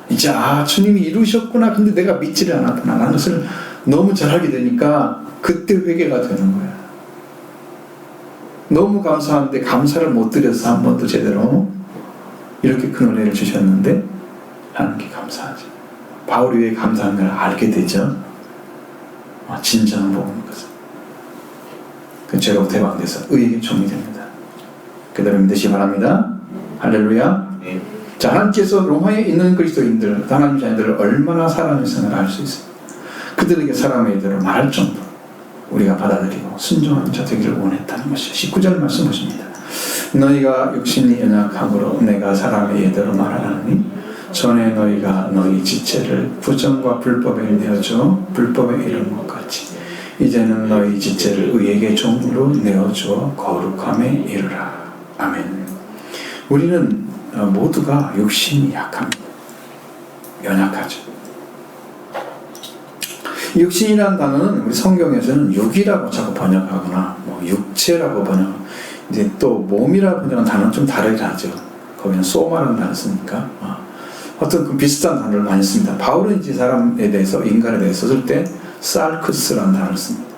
S1: 이제 주님이 이루셨구나. 근데 내가 믿지를 않았구나 라는 것을 너무 잘 알게 되니까 그때 회개가 되는 거야. 너무 감사한데 감사를 못 드려서 한 번도 제대로 이렇게 큰 은혜를 주셨는데 하는 게 감사하죠. 바울이 왜 감사한 걸 알게 되죠. 진정한 복음인 것을. 그 죄로 대박돼서 의에게 종이 됩니다. 그대로 믿으시기 바랍니다. 할렐루야. 자, 하나님께서 로마에 있는 그리스도인들, 하나님 자녀들을 얼마나 사랑하시는지를 알 수 있습니다. 그들에게 사람의 이대로 말할 정도로 우리가 받아들이고 순종하는 자 되기를 원했다는 것이죠. 19절 말씀 보십니다. 너희가 육신이 연약함으로 내가 사람의 예대로 말하나니 전에 너희가 너희 지체를 부정과 불법에 내어줘 불법에 이른 것 같이 이제는 너희 지체를 의에게 종으로 내어주어 거룩함에 이르라. 아멘. 우리는 모두가 육신이 약합니다. 연약하죠. 육신이라는 단어는 우리 성경에서는 육이라고 자꾸 번역하거나 육체라고 번역, 이제 또 몸이라고 번역하는 단어는 좀 다르게 하죠. 거기는 소마라는 단어 쓰니까 어떤 그 비슷한 단어를 많이 씁니다. 바울은 이제 사람에 대해서, 인간에 대해서 쓸 때 살크스라는 단어를 씁니다.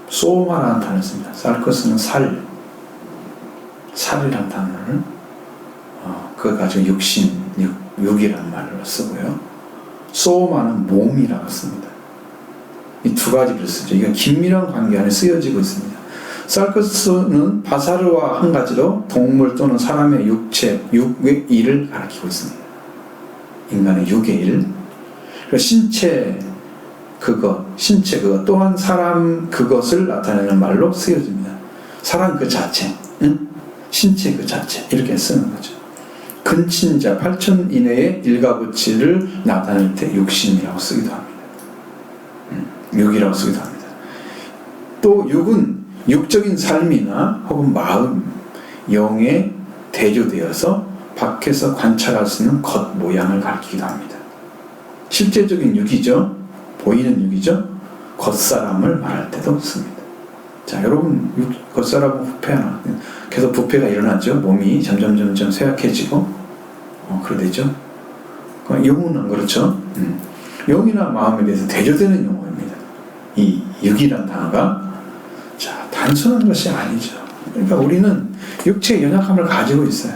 S1: 소마라는 단어를 씁니다. 살크스는 살이라는 단어를 그거 가지고 육이라는 말을 쓰고요. 소마는 몸이라고 씁니다. 이 두 가지를 쓰죠. 이건 긴밀한 관계 안에 쓰여지고 있습니다. 살크스는 바사르와 한 가지로 동물 또는 사람의 육체, 육의 일을 가리키고 있습니다. 인간의 육의 일. 신체 그것 또한 사람 그것을 나타내는 말로 쓰여집니다. 사람 그 자체, 신체 그 자체 이렇게 쓰는 거죠. 근친자 8천 이내의 일가구치를 나타낼 때 육신이라고 쓰기도 합니다. 육이라고 쓰기도 합니다. 또 육은 육적인 삶이나 혹은 마음, 영에 대조되어서 밖에서 관찰할 수 있는 겉 모양을 가리키기도 합니다. 실제적인 육이죠. 보이는 육이죠. 겉사람을 말할 때도 씁니다. 자, 여러분 겉사람은 부패하나? 계속 부패가 일어나죠. 몸이 점점 쇠약해지고 그래 되죠. 영은 안 그렇죠. 영이나 마음에 대해서 대조되는 용어입니다. 이 육이란 단어가 자, 단순한 것이 아니죠. 그러니까 우리는 육체의 연약함을 가지고 있어요.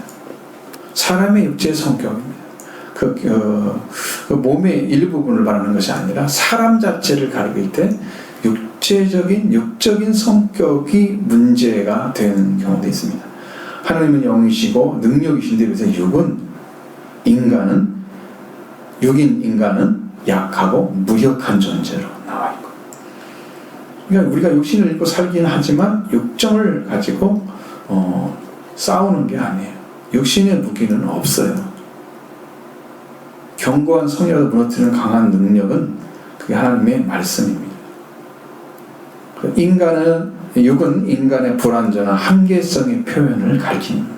S1: 사람의 육체의 성격입니다. 그 몸의 일부분을 말하는 것이 아니라 사람 자체를 가리킬 때 육적인 성격이 문제가 되는 경우도 있습니다. 하나님은 영이시고 능력이신데 그래서 육인 인간은 약하고 무력한 존재로 나와 있고, 그러니까 우리가 육신을 입고 살긴 하지만 육정을 가지고 싸우는 게 아니에요. 육신의 무기는 없어요. 견고한 성이라도 무너뜨리는 강한 능력은 그게 하나님의 말씀입니다. 육은 인간의 불완전한 한계성의 표현을 가리킵니다.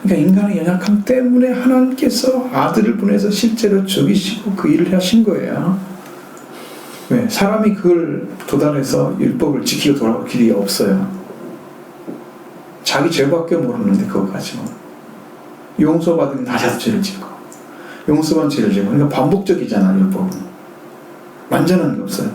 S1: 그러니까 인간의 연약함 때문에 하나님께서 아들을 보내서 실제로 죽이시고 그 일을 하신 거예요. 왜? 사람이 그걸 도달해서 율법을 지키고 돌아올 길이 없어요. 자기 죄밖에 모르는데 그거 가지고 용서받으면 다시 죄를 짓고 용서받은 죄를 짓고. 그러니까 반복적이잖아. 율법은 완전한 게 없어요.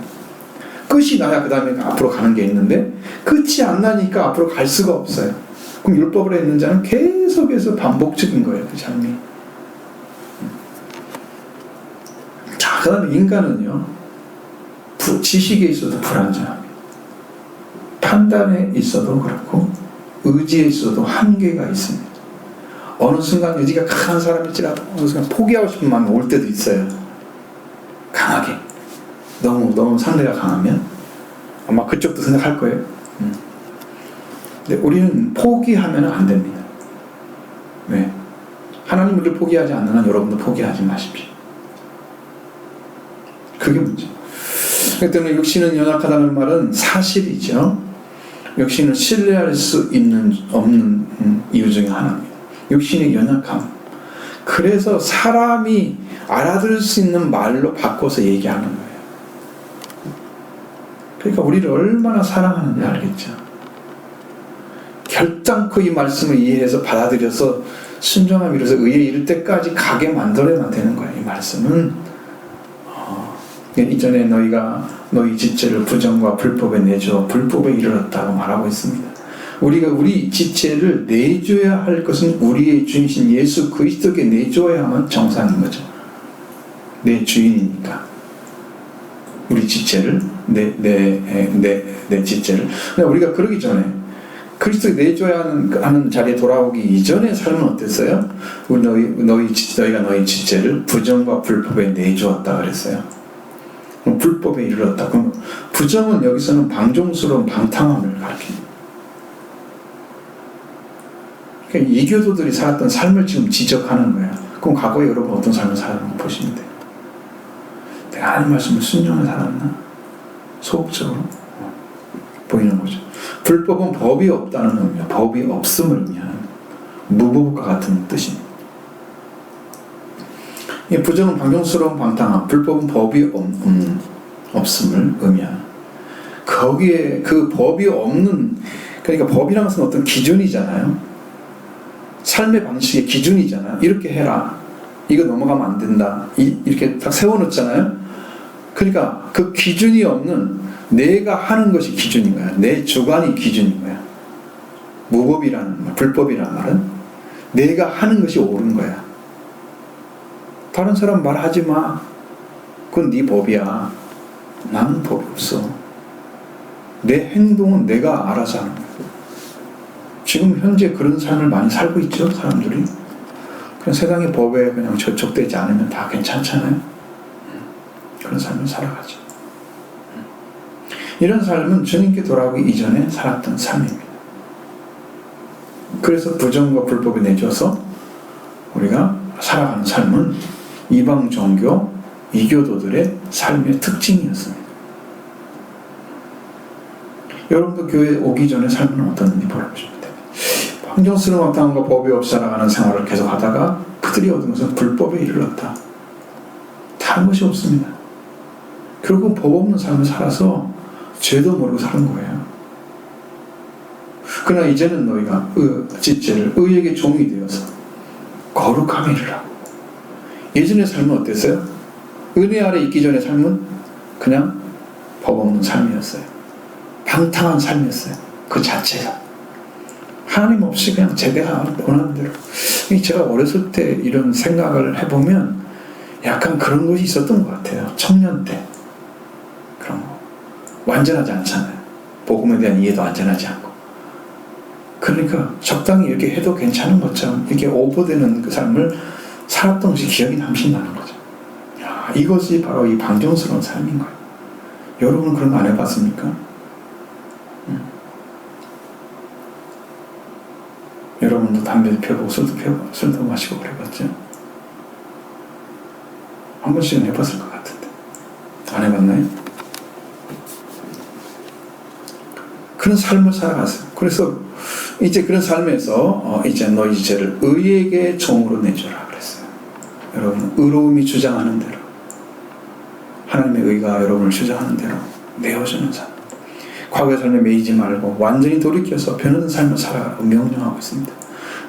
S1: 끝이 나야 그 다음에 앞으로 가는 게 있는데 끝이 안 나니까 앞으로 갈 수가 없어요. 그럼 율법을 했는 자는 계속해서 반복적인 거예요. 그 삶이. 자, 그 다음에 인간은요, 지식에 있어도 불완전합니다. 판단에 있어도 그렇고 의지에 있어도 한계가 있습니다. 어느 순간 의지가 강한 사람일지라도 어느 순간 포기하고 싶은 마음이 올 때도 있어요. 강하게. 너무 상대가 강하면 아마 그쪽도 생각할 거예요. 근데 우리는 포기하면 안 됩니다. 왜? 하나님 우리를 포기하지 않는 한 여러분도 포기하지 마십시오. 그게 문제. 그렇기 때문에 육신은 연약하다는 말은 사실이죠. 육신은 신뢰할 수 없는 이유 중에 하나입니다. 육신의 연약함. 그래서 사람이 알아들을 수 있는 말로 바꿔서 얘기하는 거예요. 그러니까 우리를 얼마나 사랑하는지 알겠죠. 결단코 이 말씀을 이해해서 받아들여서 순종함 이루어서 의에 이를 때까지 가게 만들어야만 되는 거예요. 이 말씀은 이전에 너희가 너희 지체를 부정과 불법에 내줘 불법에 이르렀다고 말하고 있습니다. 우리가 우리 지체를 내줘야 할 것은 우리의 주인이신 예수 그리스도께 내줘야만 정상인 거죠. 내 주인이니까 우리 지체를 내 지체를. 우리가 그러기 전에 그리스도에 내줘야 하는 자리에 돌아오기 이전의 삶은 어땠어요? 너희가 너희 지체를 부정과 불법에 내주었다 그랬어요. 그럼 불법에 이르렀다. 그럼 부정은 여기서는 방종스러운 방탕함을 가리킵니다. 그러니까 이교도들이 살았던 삶을 지금 지적하는 거예요. 그럼 과거에 여러분 어떤 삶을 살았는지 보시면 돼요. 내가 하나님 말씀을 순종해 살았나? 소극적으로 보이는 거죠. 불법은 법이 없다는 의미야. 법이 없음을 의미하는 무법과 같은 뜻입니다. 이 부정은 방종스러운 방탕함, 불법은 법이 없음을 의미하는. 거기에 그 법이 없는, 그러니까 법이라는 것은 어떤 기준이잖아요. 삶의 방식의 기준이잖아요. 이렇게 해라. 이거 넘어가면 안 된다. 이렇게 딱 세워놓잖아요. 그러니까 그 기준이 없는 내가 하는 것이 기준인 거야. 내 주관이 기준인 거야. 무법이라는 말, 불법이라는 말은 내가 하는 것이 옳은 거야. 다른 사람 말하지 마. 그건 네 법이야. 나는 법이 없어. 내 행동은 내가 알아서 하는 거야. 지금 현재 그런 삶을 많이 살고 있죠, 사람들이. 그냥 세상의 법에 그냥 저촉되지 않으면 다 괜찮잖아요. 그런 삶을 살아가죠. 이런 삶은 주님께 돌아오기 이전에 살았던 삶입니다. 그래서 부정과 불법에 내줘서 우리가 살아가는 삶은 이방 종교, 이교도들의 삶의 특징이었습니다. 여러분도 교회에 오기 전에 삶은 어떻는지 보여주시면 됩니다. 방종스러운 방탕함과 법이 없이 살아가는 생활을 계속 하다가 그들이 얻은 것은 불법에 이르렀다. 다른 것이 없습니다. 결국 법 없는 삶을 살아서 죄도 모르고 사는 거예요. 그러나 이제는 너희가 지체를 의에게 종이 되어서 거룩함에 이르라고. 예전의 삶은 어땠어요? 은혜 아래 있기 전의 삶은 그냥 법 없는 삶이었어요. 방탕한 삶이었어요. 그 자체가. 하나님 없이 그냥 제가 원하는 대로. 제가 어렸을 때 이런 생각을 해보면 약간 그런 것이 있었던 것 같아요. 청년 때. 그런 거. 완전하지 않잖아요. 복음에 대한 이해도 완전하지 않고. 그러니까 적당히 이렇게 해도 괜찮은 것처럼 이렇게 오버되는 그 삶을 살았던 것이 기억이 남신 나는 거죠. 야, 이것이 바로 이 방종스러운 삶인 거예요. 여러분은 그런 거 안 해봤습니까? 여러분도 담배도 펴고 술도 마시고 그래봤죠? 한 번씩은 해봤을 것 같은데 안 해봤나요? 그런 삶을 살아갔어요. 그래서 이제 그런 삶에서 이제 너희 죄를 의에게 종으로 내줘라 그랬어요. 여러분 의로움이 주장하는 대로 하나님의 의가 여러분을 주장하는 대로 내어주는 삶. 과거의 삶에 매이지 말고 완전히 돌이켜서 변하는 삶을 살아가라고 명령하고 있습니다.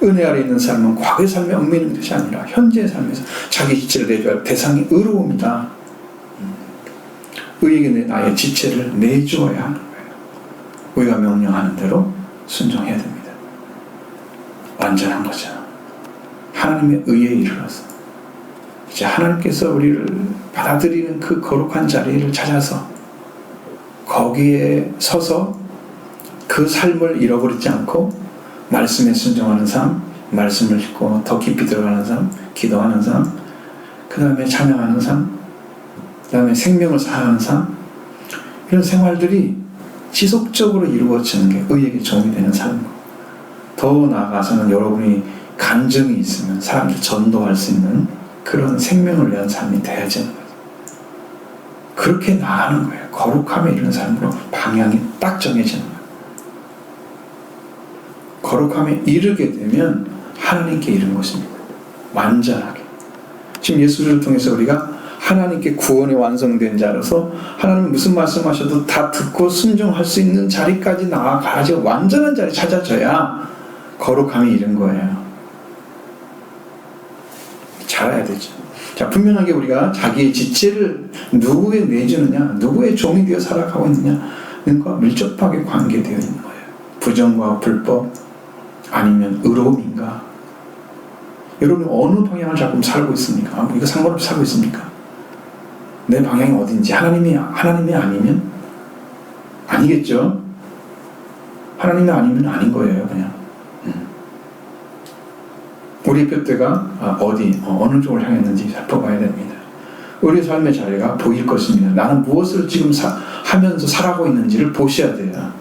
S1: 은혜 아래 있는 삶은 과거의 삶에 얽매이는 것이 아니라 현재의 삶에서 자기 지체를 내줘야 할 대상이 의로움이다. 의에게 나의 지체를 내주어야 하는 거예요. 의가 명령하는 대로 순종해야 됩니다. 완전한 거죠. 하나님의 의에 이르러서 이제 하나님께서 우리를 받아들이는 그 거룩한 자리를 찾아서 거기에 서서 그 삶을 잃어버리지 않고 말씀에 순종하는 삶, 말씀을 읽고 더 깊이 들어가는 삶, 기도하는 삶, 그 다음에 찬양하는 삶, 그 다음에 생명을 사하는 삶, 이런 생활들이 지속적으로 이루어지는 게 의에게 종이 되는 삶이고, 더 나아가서는 여러분이 간증이 있으면 사람들 전도할 수 있는 그런 생명을 위한 삶이 되어지는 거예요. 그렇게 나가는 거예요. 거룩함에 이르는 삶으로 방향이 딱 정해지는 거예요. 거룩함에 이르게 되면 하나님께 이른 것입니다. 완전하게. 지금 예수를 통해서 우리가 하나님께 구원이 완성된 자로서 하나님이 무슨 말씀하셔도 다 듣고 순종할 수 있는 자리까지 나아가야지, 완전한 자리 찾아져야 거룩함에 이른 거예요. 잘해야 되죠. 자, 분명하게 우리가 자기의 지체를 누구에 내주느냐, 누구의 종이 되어 살아가고 있느냐과 밀접하게 관계되어 있는 거예요. 부정과 불법, 아니면 의로움인가? 여러분 어느 방향을 잡고 살고 있습니까? 이거 상관없이 살고 있습니까? 내 방향이 어딘지 하나님이 아니면 아니겠죠? 하나님이 아니면 아닌 거예요, 그냥. 우리 뼈대가 어느 쪽을 향했는지 살펴봐야 됩니다. 우리 삶의 자리가 보일 것입니다. 나는 무엇을 지금 하면서 살아가고 있는지를 보셔야 돼요.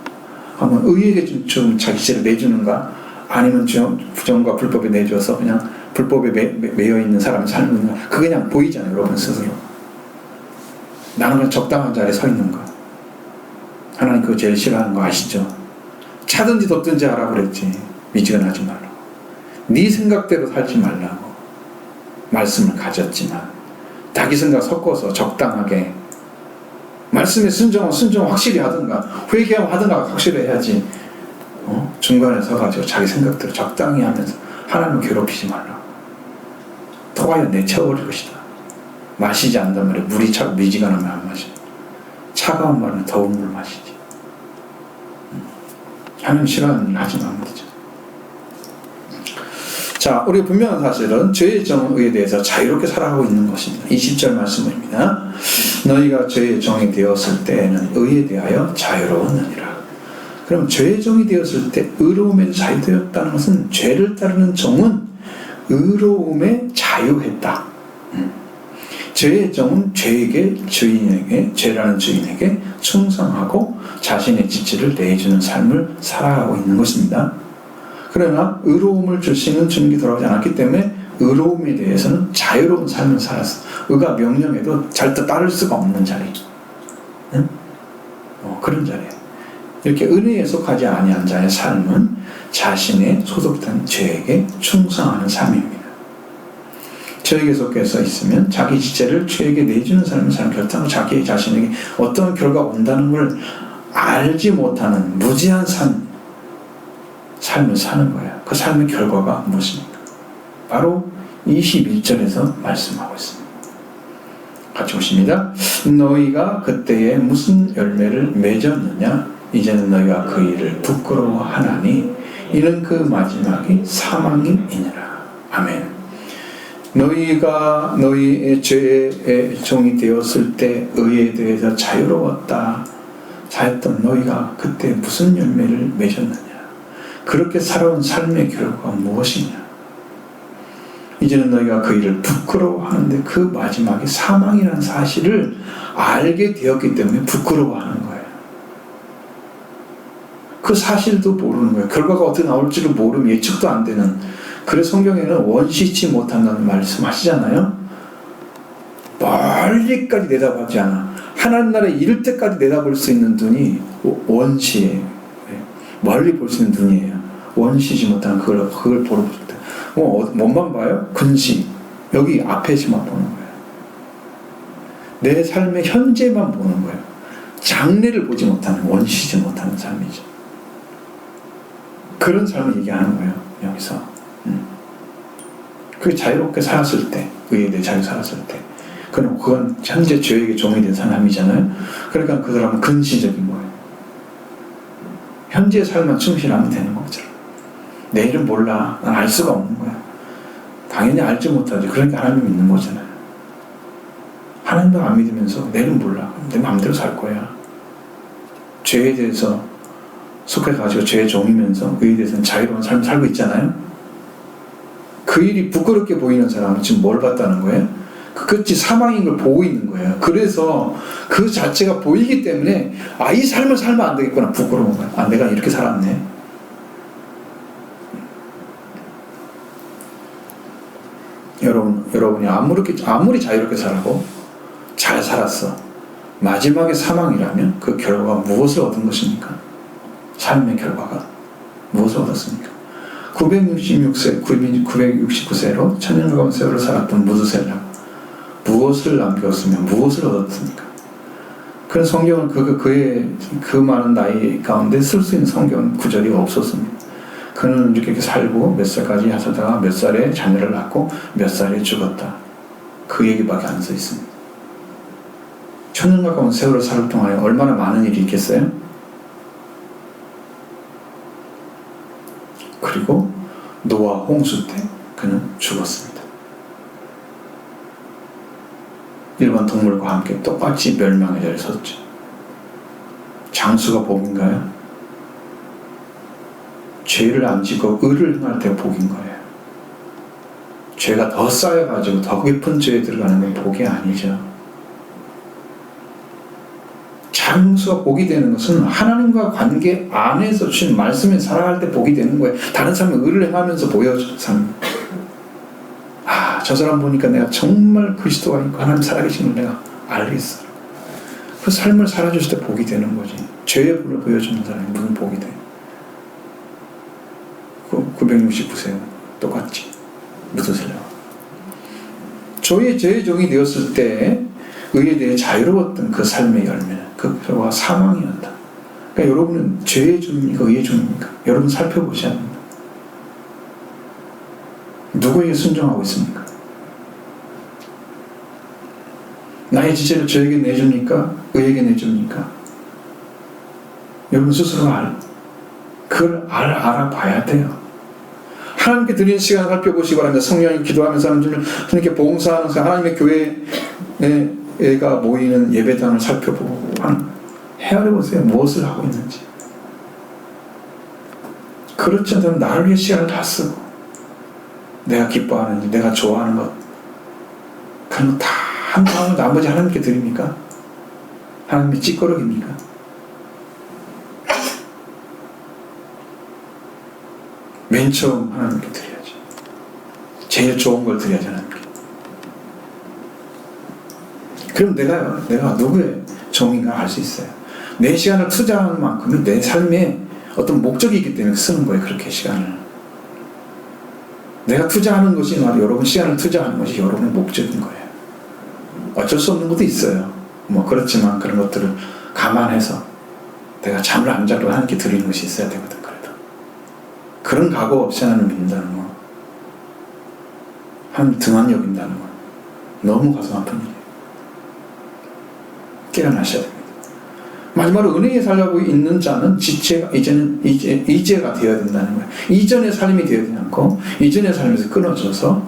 S1: 한번 의에게 좀 자기 지체를 내주는가? 아니면 부정과 불법에 내줘서 그냥 불법에 매여 있는 사람을 살는가? 그게 그냥 보이잖아요, 여러분 스스로. 나는 그냥 적당한 자리에 서 있는 거. 하나님 그거 제일 싫어하는 거 아시죠? 차든지 덥든지 하라고 그랬지. 미지근하지 말라고. 네 생각대로 살지 말라고 말씀을 가졌지만 자기 생각 섞어서 적당하게 말씀에 순종 확실히 하든가 회개하면 하든가 확실히 해야지. 중간에 서가지고 자기 생각대로 적당히 하면서 하나님을 괴롭히지 말라고. 토하여 내쳐버릴 것이다. 마시지 않단 말이에요. 물이 차고 미지근하면 안 마셔. 차가운 말은 더운 물 마시지. 하나님 싫어하는 일 하지 말면 되죠. 자, 우리 분명한 사실은 죄의 정의에 대해서 자유롭게 살아가고 있는 것입니다. 20절 말씀입니다. 너희가 죄의 종이 되었을 때에는 의에 대하여 자유로웠느니라. 그럼 죄의 종이 되었을 때 의로움에 자유되었다는 것은 죄를 따르는 종은 의로움에 자유했다. 죄의 종은 죄라는 주인에게 충성하고 자신의 지체를 내주는 삶을 살아가고 있는 것입니다. 그러나 의로움을 주시는 주님이 돌아오지 않았기 때문에 의로움에 대해서는 자유로운 삶을 살았어. 의가 명령해도 절대 따를 수가 없는 자리. 응? 그런 자리예요. 이렇게 은혜에 속하지 아니한 자의 삶은 자신의 소속된 죄에게 충성하는 삶입니다. 죄에게 속해서 있으면 자기 지체를 죄에게 내주는 삶을 사는 결단으로 자기 자신에게 어떤 결과가 온다는 걸 알지 못하는 무지한 삶을 사는 거예요. 그 삶의 결과가 무엇입니까? 바로 21절에서 말씀하고 있습니다. 같이 보십니다. 너희가 그때에 무슨 열매를 맺었느냐? 이제는 너희가 그 일을 부끄러워하나니 이는 그 마지막이 사망이니라. 아멘. 너희가 너희의 죄의 종이 되었을 때 의에 대해서 자유로웠다 자였던 너희가 그때 무슨 열매를 맺었느냐? 그렇게 살아온 삶의 결과가 무엇이냐? 이제는 너희가 그 일을 부끄러워하는데 그 마지막이 사망이라는 사실을 알게 되었기 때문에 부끄러워하는 거예요. 그 사실도 모르는 거예요. 결과가 어떻게 나올지를 모르면 예측도 안 되는. 그래서 성경에는 원시치 못한다는 말씀하시잖아요. 멀리까지 내다보지 않아. 하나님 나라에 이를 때까지 내다볼 수 있는 눈이 원시예요. 멀리 볼 수 있는 눈이에요. 원시지 못한 그걸 보러 볼 때. 뭔만 봐요? 근시. 여기 앞에지만 보는 거예요. 내 삶의 현재만 보는 거예요. 장래를 보지 못하는, 원시지 못하는 삶이죠. 그런 삶을 얘기하는 거예요, 여기서. 그 자유롭게 살았을 때, 의에 대해 잘 살았을 때, 그건 현재 죄에게 종이 된 사람이잖아요. 그러니까 그 사람은 근시적인 거예요. 현재의 삶만 충실하면 되는 거죠. 내일은 몰라. 난 알 수가 없는 거야. 당연히 알지 못하지. 그러니까 하나님 믿는 거잖아요. 하나님도 안 믿으면서 내일은 몰라. 내 마음대로 살 거야. 죄에 대해서 속해가지고 죄의 종이면서 의에 대해서는 자유로운 삶을 살고 있잖아요. 그 일이 부끄럽게 보이는 사람은 지금 뭘 봤다는 거예요? 그 끝이 사망인 걸 보고 있는 거예요. 그래서 그 자체가 보이기 때문에 이 삶을 살면 안 되겠구나. 부끄러운 거야. 내가 이렇게 살았네. 여러분이 아무리 자유롭게 살고 잘 살았어. 마지막에 사망이라면 그 결과가 무엇을 얻은 것입니까? 삶의 결과가 무엇을 얻었습니까? 969세로 천년가운 세월을 살았던 무드셀라 무엇을 남겼으며 무엇을 얻었습니까? 그런 성경은 그의 그 많은 나이 가운데 쓸 수 있는 성경 구절이 없었습니다. 그는 이렇게 살고 몇 살까지 하다가 몇 살에 자녀를 낳고 몇 살에 죽었다. 그 얘기밖에 안 써 있습니다. 천년 가까운 세월을 살 동안에 얼마나 많은 일이 있겠어요? 그리고 노아 홍수 때 그는 죽었습니다. 일반 동물과 함께 똑같이 멸망의 자리에 섰죠. 장수가 복인가요? 죄를 안 짓고 의를 행할 때 복인 거예요. 죄가 더 쌓여가지고 더 깊은 죄에 들어가는 건 복이 아니죠. 장수가 복이 되는 것은 하나님과 관계 안에서 주신 말씀에 살아갈 때 복이 되는 거예요. 다른 사람은 의를 행하면서 보여줘. 저 사람 보니까 내가 정말 그리스도가 있고 하나님 살아계신 걸 내가 알겠어. 그 삶을 살아주실 때 복이 되는 거지. 죄의 불을 보여주는 사람이 무슨 복이 돼. 969세 똑같지. 무드셀라. 죄의 종이 되었을 때 의에 대해 자유로웠던 그 삶의 열매는 그 결과가 사망이었다. 그러니까 여러분은 죄의 종입니까? 의의 종입니까? 여러분 살펴보셔야 합니다. 누구에게 순종하고 있습니까? 나의 지체를 죄에게 내줍니까? 의에게 내줍니까? 여러분 스스로 그걸 알아봐야 돼요. 하나님께 드리는 시간을 살펴보시기 바랍니다. 성령이 기도하면서 하나님께 봉사하는 하나님의 교회가 모이는 예배당을 살펴보고 헤아려보세요. 무엇을 하고 있는지. 그렇지 않다면 나를 위해 시간을 다 쓰고 내가 기뻐하는지 내가 좋아하는 것 그런 거 다 한 다음에 나머지 하나님께 드립니까? 하나님의 찌꺼러기입니까? 맨 처음 하나님께 드려야지. 제일 좋은 걸 드려야지 하나님께. 그럼 내가 누구의 종인가 알 수 있어요. 내 시간을 투자하는 만큼은 내 삶에 어떤 목적이 있기 때문에 쓰는 거예요. 그렇게 시간을. 내가 투자하는 것이 여러분 시간을 투자하는 것이 여러분의 목적인 거예요. 어쩔 수 없는 것도 있어요. 그렇지만 그런 것들을 감안해서 내가 잠을 안 자고 하나님께 드리는 것이 있어야 되거든. 그런 각오 없이 하나님을 믿는다는 거, 하나님 등한 여긴다는 거, 너무 가슴 아픈 일이에요. 깨어나셔야 됩니다. 마지막으로 은혜에 살려고 있는 자는 지체가 이제가 되어야 된다는 거예요. 이전의 삶이 되어야 되지 않고 이전의 삶에서 끊어져서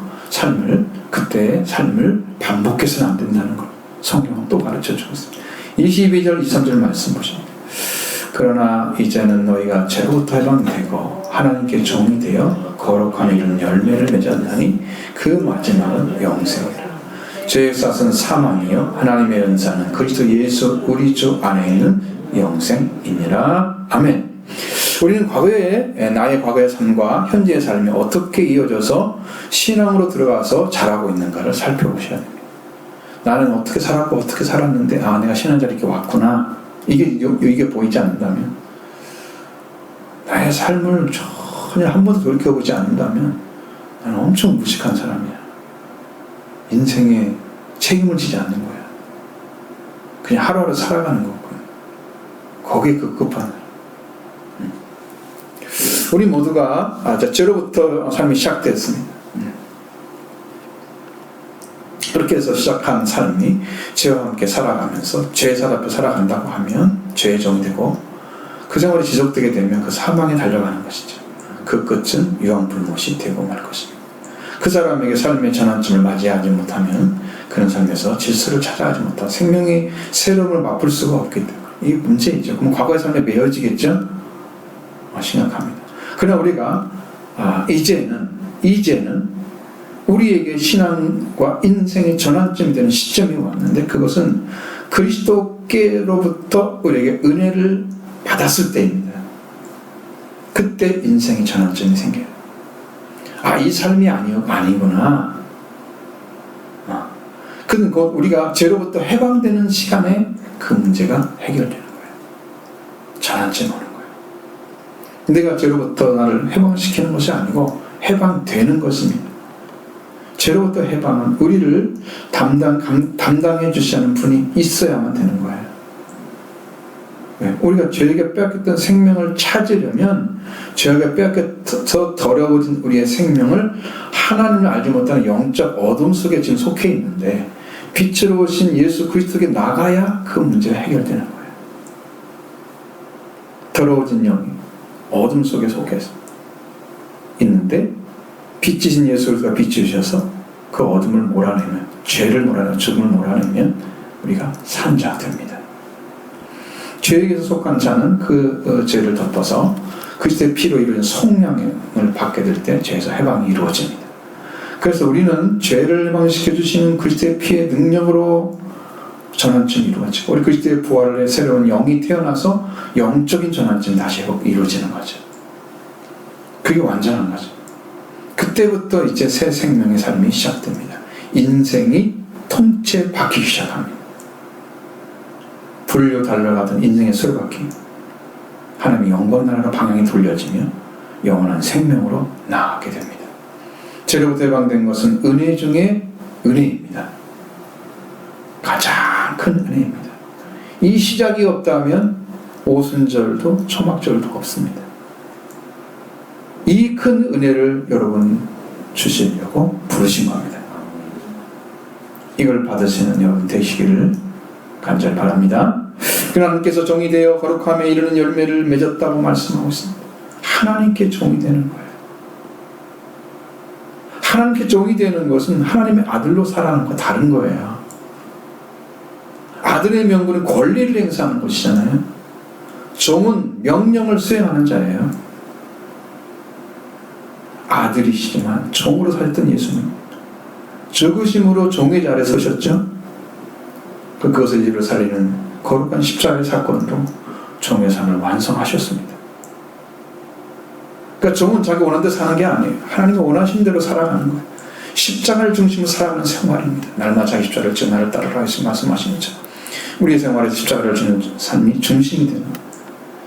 S1: 그때의 삶을 반복해서는 안 된다는 걸 성경은 또 가르쳐주고 있습니다. 22절 23절 말씀 보십니다. 그러나 이제는 너희가 죄로부터 해방되고 하나님께 종이 되어 거룩한 이런 열매를 맺었나니 그 마지막은 영생이라. 죄의 싹은 사망이요 하나님의 은사는 그리스도 예수 우리 주 안에 있는 영생이니라. 아멘. 우리는 나의 과거의 삶과 현재의 삶이 어떻게 이어져서 신앙으로 들어가서 자라고 있는가를 살펴보셔야 됩니다. 나는 어떻게 살았고 어떻게 살았는데 내가 신앙자리 이렇게 왔구나. 이게 보이지 않는다면, 나의 삶을 전혀 한 번도 돌이켜보지 않는다면 나는 엄청 무식한 사람이야. 인생에 책임을 지지 않는 거야. 그냥 하루하루 살아가는 거고, 거기에 급급한. 우리 모두가 죄로부터 삶이 시작됐습니다. 그렇게 해서 시작한 삶이 죄와 함께 살아가면서 죄사 앞에 살아간다고 하면 죄의 종이 되고, 그 생활이 지속되게 되면 그 사망에 달려가는 것이죠. 그 끝은 유황불못이 되고 말 것입니다. 그 사람에게 삶의 전환점을 맞이하지 못하면 그런 삶에서 질서를 찾아가지 못하고 생명의 새로움을 맛볼 수가 없기 때문에 이게 문제이죠. 그럼 과거의 삶에 매여지겠죠? 심각합니다. 그러나 우리가 이제는 우리에게 신앙과 인생의 전환점이 되는 시점이 왔는데, 그것은 그리스도께로부터 우리에게 은혜를 받았을 때입니다. 그때 인생의 전환점이 생겨요. 이 삶이 아니구나. 그는 곧 우리가 죄로부터 해방되는 시간에 그 문제가 해결되는 거예요. 전환점이 오는 거예요. 내가 죄로부터 나를 해방시키는 것이 아니고 해방되는 것입니다. 죄로부터 해방은 우리를 담당해 주시 하는 분이 있어야만 되는 거예요. 우리가 죄에게 빼앗겼던 생명을 찾으려면 죄에게 빼앗겨서 더러워진 우리의 생명을 하나님을 알지 못하는 영적 어둠 속에 지금 속해 있는데, 빛으로 오신 예수 그리스도께 나가야 그 문제가 해결되는 거예요. 더러워진 영이 어둠 속에 속해서 있는데, 빛이신 예수 그리스도가 비추셔서 그 어둠을 몰아내면, 죄를 몰아내면, 죽음을 몰아내면 우리가 산 자가 됩니다. 죄에게서 속한 자는 그 죄를 덮어서 그리스도의 피로 이루어진 속량을 받게 될 때 죄에서 해방이 이루어집니다. 그래서 우리는 죄를 해방시켜 주시는 그리스도의 피의 능력으로 전환점이 이루어지고, 우리 그리스도의 부활의 새로운 영이 태어나서 영적인 전환점이 다시 이루어지는 거죠. 그게 완전한 거죠. 그때부터 이제 새 생명의 삶이 시작됩니다. 인생이 통째 바뀌기 시작합니다. 불려 달려가던 인생의 수레바퀴, 하나님의 영광 나라로 방향이 돌려지며 영원한 생명으로 나아가게 됩니다. 죄로부터 해방된 것은 은혜 중에 은혜입니다. 가장 큰 은혜입니다. 이 시작이 없다면 오순절도 초막절도 없습니다. 이 큰 은혜를 여러분 주시려고 부르신 겁니다. 이걸 받으시는 여러분 되시기를 간절히 바랍니다. 하나님께서 종이 되어 거룩함에 이르는 열매를 맺었다고 말씀하고 있습니다. 하나님께 종이 되는 거예요. 하나님께 종이 되는 것은 하나님의 아들로 살아가는 것과 다른 거예요. 아들의 명분은 권리를 행사하는 것이잖아요. 종은 명령을 수행하는 자예요. 아들이시지만 종으로 살던 예수님, 죽으심으로 종의 자리에 서셨죠. 그것을 이루 살리는 거룩한 십자가의 사건으로 종의 삶을 완성하셨습니다. 그러니까 종은 자기 원하는 대로 사는 게 아니에요. 하나님이 원하신 대로 살아가는 거예요. 십자가를 중심으로 살아가는 생활입니다. 날마다 자기 십자가를 지어 나를 따르라 하시 말씀하신 것처럼 우리의 생활에 십자가를 지는 삶이 중심이 되는,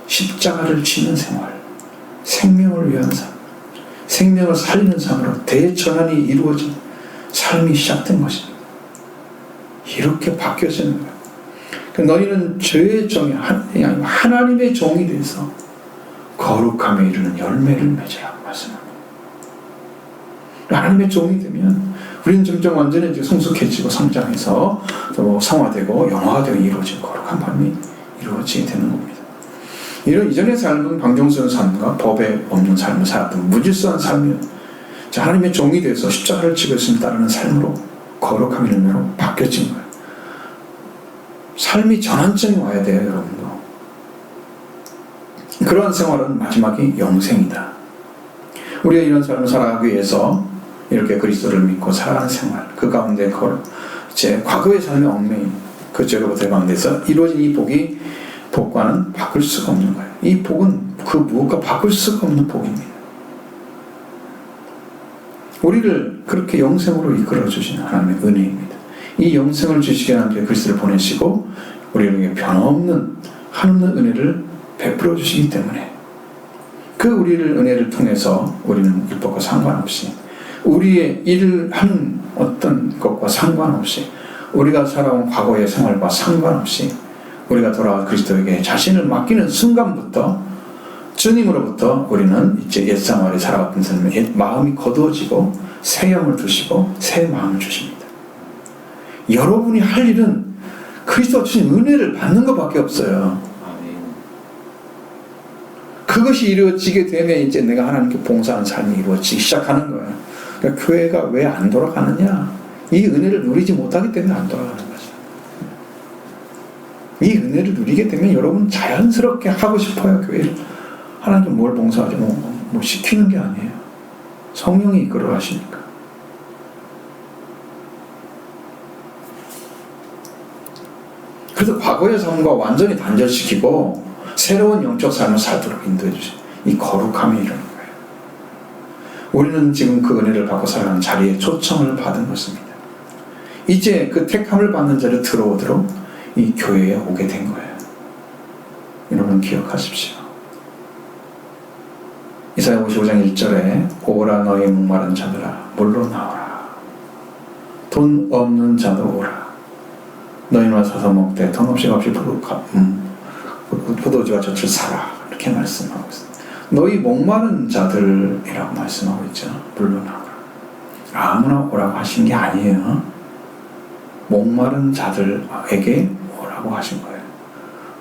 S1: 십자가를 지는 생활, 생명을 위한 삶, 생명을 살리는 삶으로 대전환이 이루어진 삶이 시작된 것입니다. 이렇게 바뀌어지는 거예요. 너희는 죄의 종이 아니고 하나님의 종이 돼서 거룩함에 이르는 열매를 맺으라고 말씀합니다. 하나님의 종이 되면 우리는 점점 완전히 성숙해지고 성장해서 또 성화되고 영화되고 이루어진 거룩한 삶이 이루어지게 되는 겁니다. 이런 이전의 삶은 방종스러운 삶과 법에 없는 삶을 살았던 무질서한 삶이요, 하나님의 종이 돼서 십자가를 지고 있음을 따르는 삶으로 거룩함 이름으로 바뀌어진 거예요. 삶이 전환점이 와야 돼요, 여러분도. 그러한 생활은 마지막이 영생이다. 우리가 이런 삶을 살아가기 위해서 이렇게 그리스도를 믿고 살아가는 생활, 그 가운데 제 과거의 삶의 얽매임, 그 죄로부터 해방돼서 이루어진 이 복이 복과는 바꿀 수가 없는 거예요. 이 복은 그 무엇과 바꿀 수가 없는 복입니다. 우리를 그렇게 영생으로 이끌어 주시는 하나님의 은혜입니다. 이 영생을 주시기 위해 그리스도를 보내시고 우리에게 변함없는 한없는 은혜를 베풀어 주시기 때문에 그 우리를 은혜를 통해서 우리는 율법과 상관없이 우리의 일을 하는 어떤 것과 상관없이 우리가 살아온 과거의 생활과 상관없이 우리가 돌아와 그리스도에게 자신을 맡기는 순간부터 주님으로부터 우리는 이제 옛생활에 살아왔던 삶의 마음이 거두어지고 새 영을 주시고 새 마음을 주십니다. 여러분이 할 일은 그리스도가 주신 은혜를 받는 것밖에 없어요. 그것이 이루어지게 되면 이제 내가 하나님께 봉사하는 삶이 이루어지기 시작하는 거예요. 그러니까 교회가 왜 안 돌아가느냐? 이 은혜를 누리지 못하기 때문에 안 돌아가는 거죠. 이 은혜를 누리게 되면 여러분 자연스럽게 하고 싶어요, 교회를. 하나님 뭘 봉사하지? 뭐 시키는 게 아니에요. 성령이 이끌어 가시니까. 그래서 과거의 삶과 완전히 단절시키고 새로운 영적 삶을 살도록 인도해 주신 이 거룩함이 이러는 거예요. 우리는 지금 그 은혜를 받고 살아가는 자리에 초청을 받은 것입니다. 이제 그 택함을 받는 자를 들어오도록 이 교회에 오게 된 거예요. 여러분 기억하십시오. 이사야 55장 1절에 오라 너희 목마른 자들아 물로 나오라. 돈 없는 자도 오라. 너희는 사서 먹되 돈 없이 포도주와 젖을 사라. 이렇게 말씀하고 있습니다. 너희 목마른 자들이라고 말씀하고 있죠. 물로 나오라. 아무나 오라고 하신 게 아니에요. 목마른 자들에게 오라고 하신 거예요.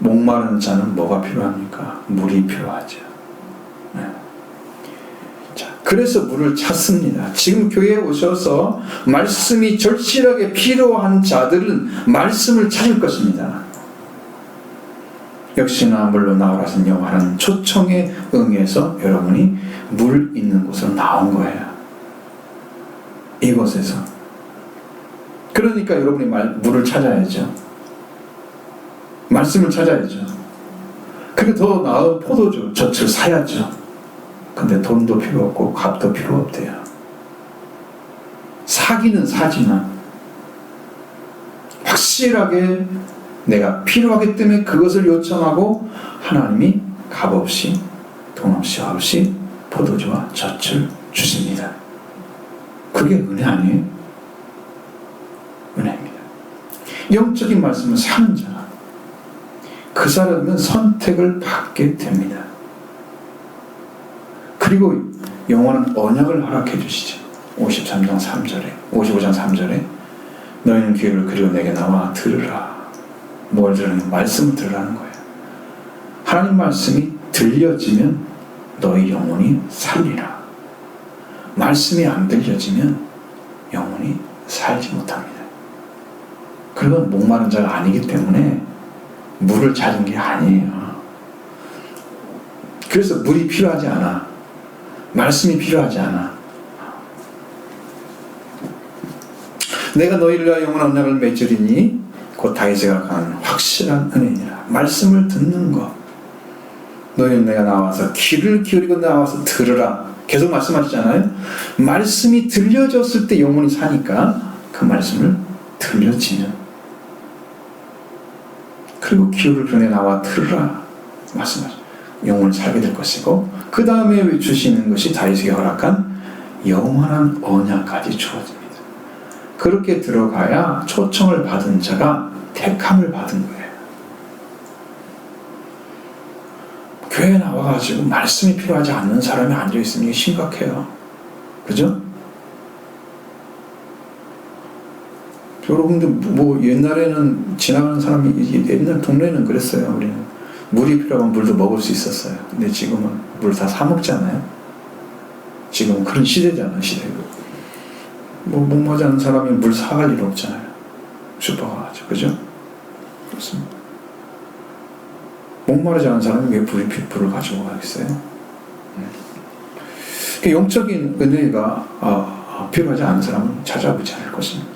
S1: 목마른 자는 뭐가 필요합니까? 물이 필요하죠. 네. 자, 그래서 물을 찾습니다. 지금 교회에 오셔서 말씀이 절실하게 필요한 자들은 말씀을 찾을 것입니다. 역시나 물로 나오라 하신 여호와는 초청에 응해서 여러분이 물 있는 곳으로 나온 거예요. 이곳에서. 그러니까 여러분이 물을 찾아야죠. 말씀을 찾아야죠. 그리고 더 나은 포도주, 젖을 사야죠. 근데 돈도 필요 없고 값도 필요 없대요. 사기는 사지만 확실하게 내가 필요하기 때문에 그것을 요청하고 하나님이 값없이 돈 없이 포도주와 젖을 주십니다. 그게 은혜 아니에요? 은혜입니다. 영적인 말씀을 사는 자, 그 사람은 선택을 받게 됩니다. 그리고 영원한 언약을 허락해 주시죠. 53장 3절에 55장 3절에 너희는 귀를 그리고 내게 나와 들으라. 뭘 들으냐? 말씀을 들으라는 거예요. 하나님 말씀이 들려지면 너희 영혼이 살리라. 말씀이 안 들려지면 영혼이 살지 못합니다. 그건 목마른 자가 아니기 때문에 물을 찾은 게 아니에요. 그래서 물이 필요하지 않아. 말씀이 필요하지 않아. 내가 너희를 위하여 영원한 언약을 맺으리니 곧 다윗에게 간 확실한 은혜니라. 말씀을 듣는 것. 너희는 내가 나와서 귀를 기울이고 나와서 들으라. 계속 말씀하시잖아요. 말씀이 들려졌을 때 영혼이 사니까 그 말씀을 들려지면 그리고 기울을 전에 나와 들으라 말씀하시죠. 영혼을 살게 될 것이고 그 다음에 주시는 것이 다윗에게 허락한 영원한 언약까지 주어집니다. 그렇게 들어가야 초청을 받은 자가 택함을 받은 거예요. 교회에 나와가지고 말씀이 필요하지 않는 사람이 앉아있으면 이게 심각해요. 그죠? 여러분들 뭐 옛날에는 지나가는 사람이 옛날 동네는 그랬어요. 우리는 물이 필요하면 물도 먹을 수 있었어요. 근데 지금은 물 다 사 먹잖아요. 지금은 그런 시대잖아요. 시대고 뭐 목마르지 않은 사람이 물 사갈 일 없잖아요. 슈퍼가 가죠. 그죠? 그렇습니다. 목마르지 않은 사람이 왜 불을 가지고 가겠어요? 영적인 은혜가 필요하지 않은 사람은 찾아보지 않을 것입니다.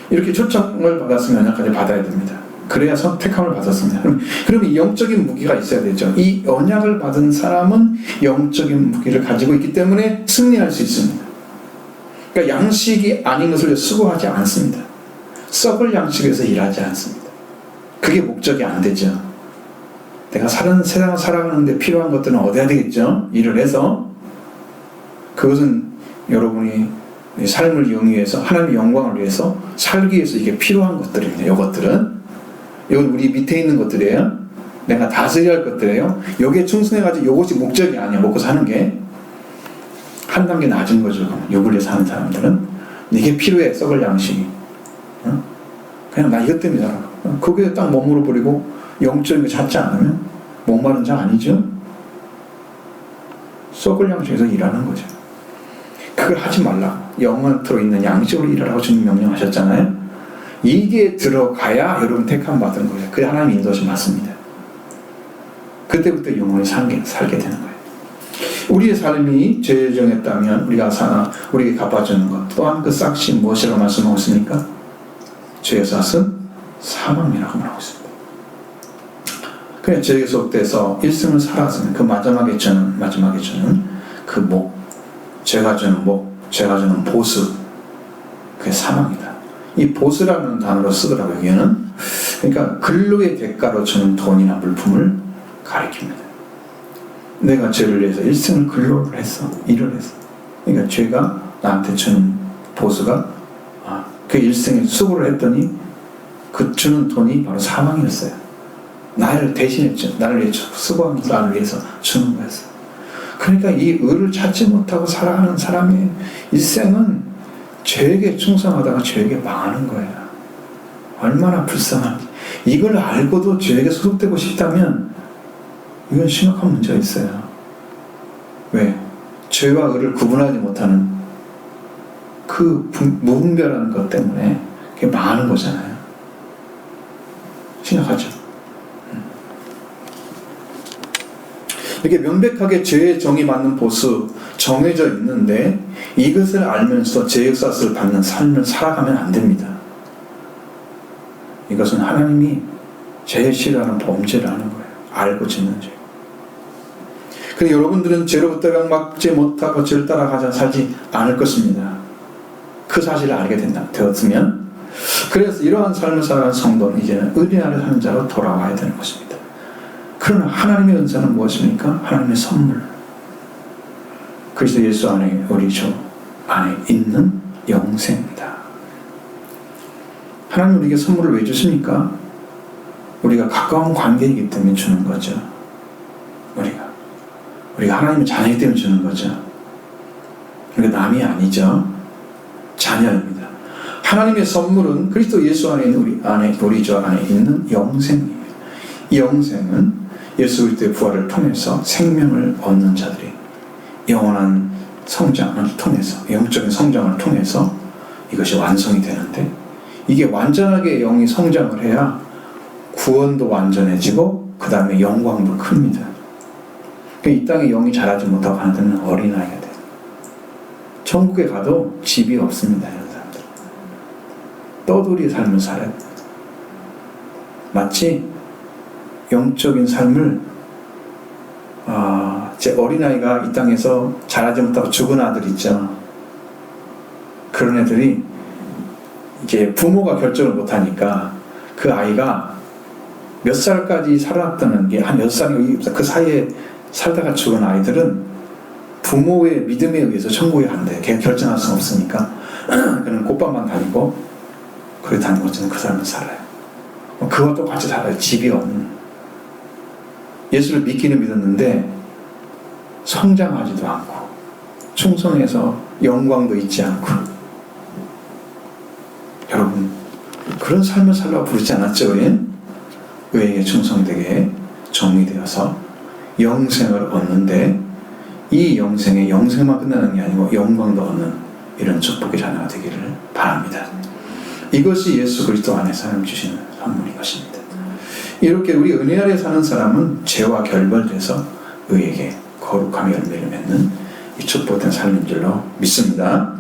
S1: 이렇게 초청을 받았으면 언약까지 받아야 됩니다. 그래야 선택함을 받았습니다. 그러면 영적인 무기가 있어야 되죠. 이 언약을 받은 사람은 영적인 무기를 가지고 있기 때문에 승리할 수 있습니다. 그러니까 양식이 아닌 것을 수고하지 않습니다. 썩을 양식에서 일하지 않습니다. 그게 목적이 안 되죠. 내가 세상을 살아가는데 필요한 것들은 얻어야 되겠죠. 일을 해서. 그것은 여러분이 이 삶을 영위해서 하나님의 영광을 위해서 살기 위해서 이게 필요한 것들입니다. 이것들은 이건 우리 밑에 있는 것들이에요. 내가 다스려야 할 것들이에요. 여기에 충성해가지고 이것이 목적이 아니야. 먹고 사는 게 한 단계 낮은 거죠. 욕을 위해 사는 사람들은 이게 필요해. 썩을 양식이. 그냥 나 이것 때문에 살아. 거기에 딱 머무러 버리고 영적인 거 찾지 않으면 목마른 자 아니죠. 썩을 양식에서 일하는 거죠. 그걸 하지 말라. 영원토록 있는 양식으로 일하라고 주님 명령하셨잖아요. 이게 들어가야 여러분 택함 받은 거예요. 그게 하나님의 인도하심 맞습니다. 그때부터 영원히 살게 되는 거예요. 우리의 삶이 죄에 정했다면 우리가 우리에게 갚아주는 것 또한 그 싹이 무엇이라고 말씀하고 있습니까? 죄의 싹은 사망이라고 말하고 있습니다. 그냥 죄에 속돼서 일생을 살았으면 그 마지막에 주는 그 목, 죄가 주는 목, 죄가 주는 보수, 그게 사망이다. 이 보수라는 단어로 쓰더라고요. 여기는 그러니까 근로의 대가로 주는 돈이나 물품을 가리킵니다. 내가 죄를 위해서 일생을 근로를 했어, 일을 했어. 그러니까 죄가 나한테 주는 보수가 그 일생에 수고를 했더니 그 주는 돈이 바로 사망이었어요. 나를 대신했죠. 나를 위해 수고하면서 나를 위해서 주는 거였어요. 그러니까 이 의를 찾지 못하고 살아가는 사람의 일생은 죄에게 충성하다가 죄에게 망하는 거예요. 얼마나 불쌍한지. 이걸 알고도 죄에게 소속되고 싶다면 이건 심각한 문제가 있어요. 왜? 죄와 의를 구분하지 못하는 그 무분별한 것 때문에 그게 망하는 거잖아요. 심각하죠. 이렇게 명백하게 죄의 정의 받는 보수 정해져 있는데 이것을 알면서 죄의 싹을 받는 삶을 살아가면 안 됩니다. 이것은 하나님이 죄의 싫어하는 범죄를 하는 거예요. 알고 짓는 죄. 그래서 여러분들은 죄로부터 강박지 못하고 죄를 따라가자 살지 않을 것입니다. 그 사실을 알게 되었으면 그래서 이러한 삶을 살아가는 성도는 이제는 은혜 아래 사는 자로 돌아와야 되는 것입니다. 그러나 하나님의 은사는 무엇입니까? 하나님의 선물. 그리스도 예수 안에 우리 주 안에 있는 영생입니다. 하나님 우리에게 선물을 왜 주십니까? 우리가 가까운 관계이기 때문에 주는 거죠. 우리가 하나님의 자녀이기 때문에 주는 거죠. 그러니까 남이 아니죠. 자녀입니다. 하나님의 선물은 그리스도 예수 안에 있는 우리 주 안에 있는 영생이에요. 이 영생은 예수 그리스도의 부활을 통해서 생명을 얻는 자들이 영원한 성장을 통해서 영적인 성장을 통해서 이것이 완성이 되는데 이게 완전하게 영이 성장을 해야 구원도 완전해지고 그 다음에 영광도 큽니다. 이 땅에 영이 자라지 못하고 하는 데는 어린아이가 돼요. 천국에 가도 집이 없습니다. 이런 사람들. 떠돌이의 삶을 살아야 돼요. 마치 영적인 삶을 제 어린아이가 이 땅에서 자라지 못하고 죽은 아들 있죠. 그런 애들이 이제 부모가 결정을 못하니까 그 아이가 몇 살까지 살았다는 게 한 6살이 그 사이에 살다가 죽은 아이들은 부모의 믿음에 의해서 천국에 간대. 걔가 결정할 수 없으니까 그는 꽃밭만 다니고 그래 다니고 저는 그 사람은 살아요. 그와 똑같이 살아요. 집이 없는. 예수를 믿기는 믿었는데 성장하지도 않고 충성해서 영광도 있지 않고. 여러분 그런 삶을 살라고 부르지 않았죠? 의에게 충성되게 정리되어서 영생을 얻는데 이 영생에 영생만 끝나는 게 아니고 영광도 얻는 이런 축복의 자녀가 되기를 바랍니다. 이것이 예수 그리스도 안에서 하나님 주시는 선물인 것입니다. 이렇게 우리 은혜 아래 사는 사람은 죄와 결별돼서 의에게 거룩함의 열매를 맺는 이 축복된 삶인 줄로 믿습니다.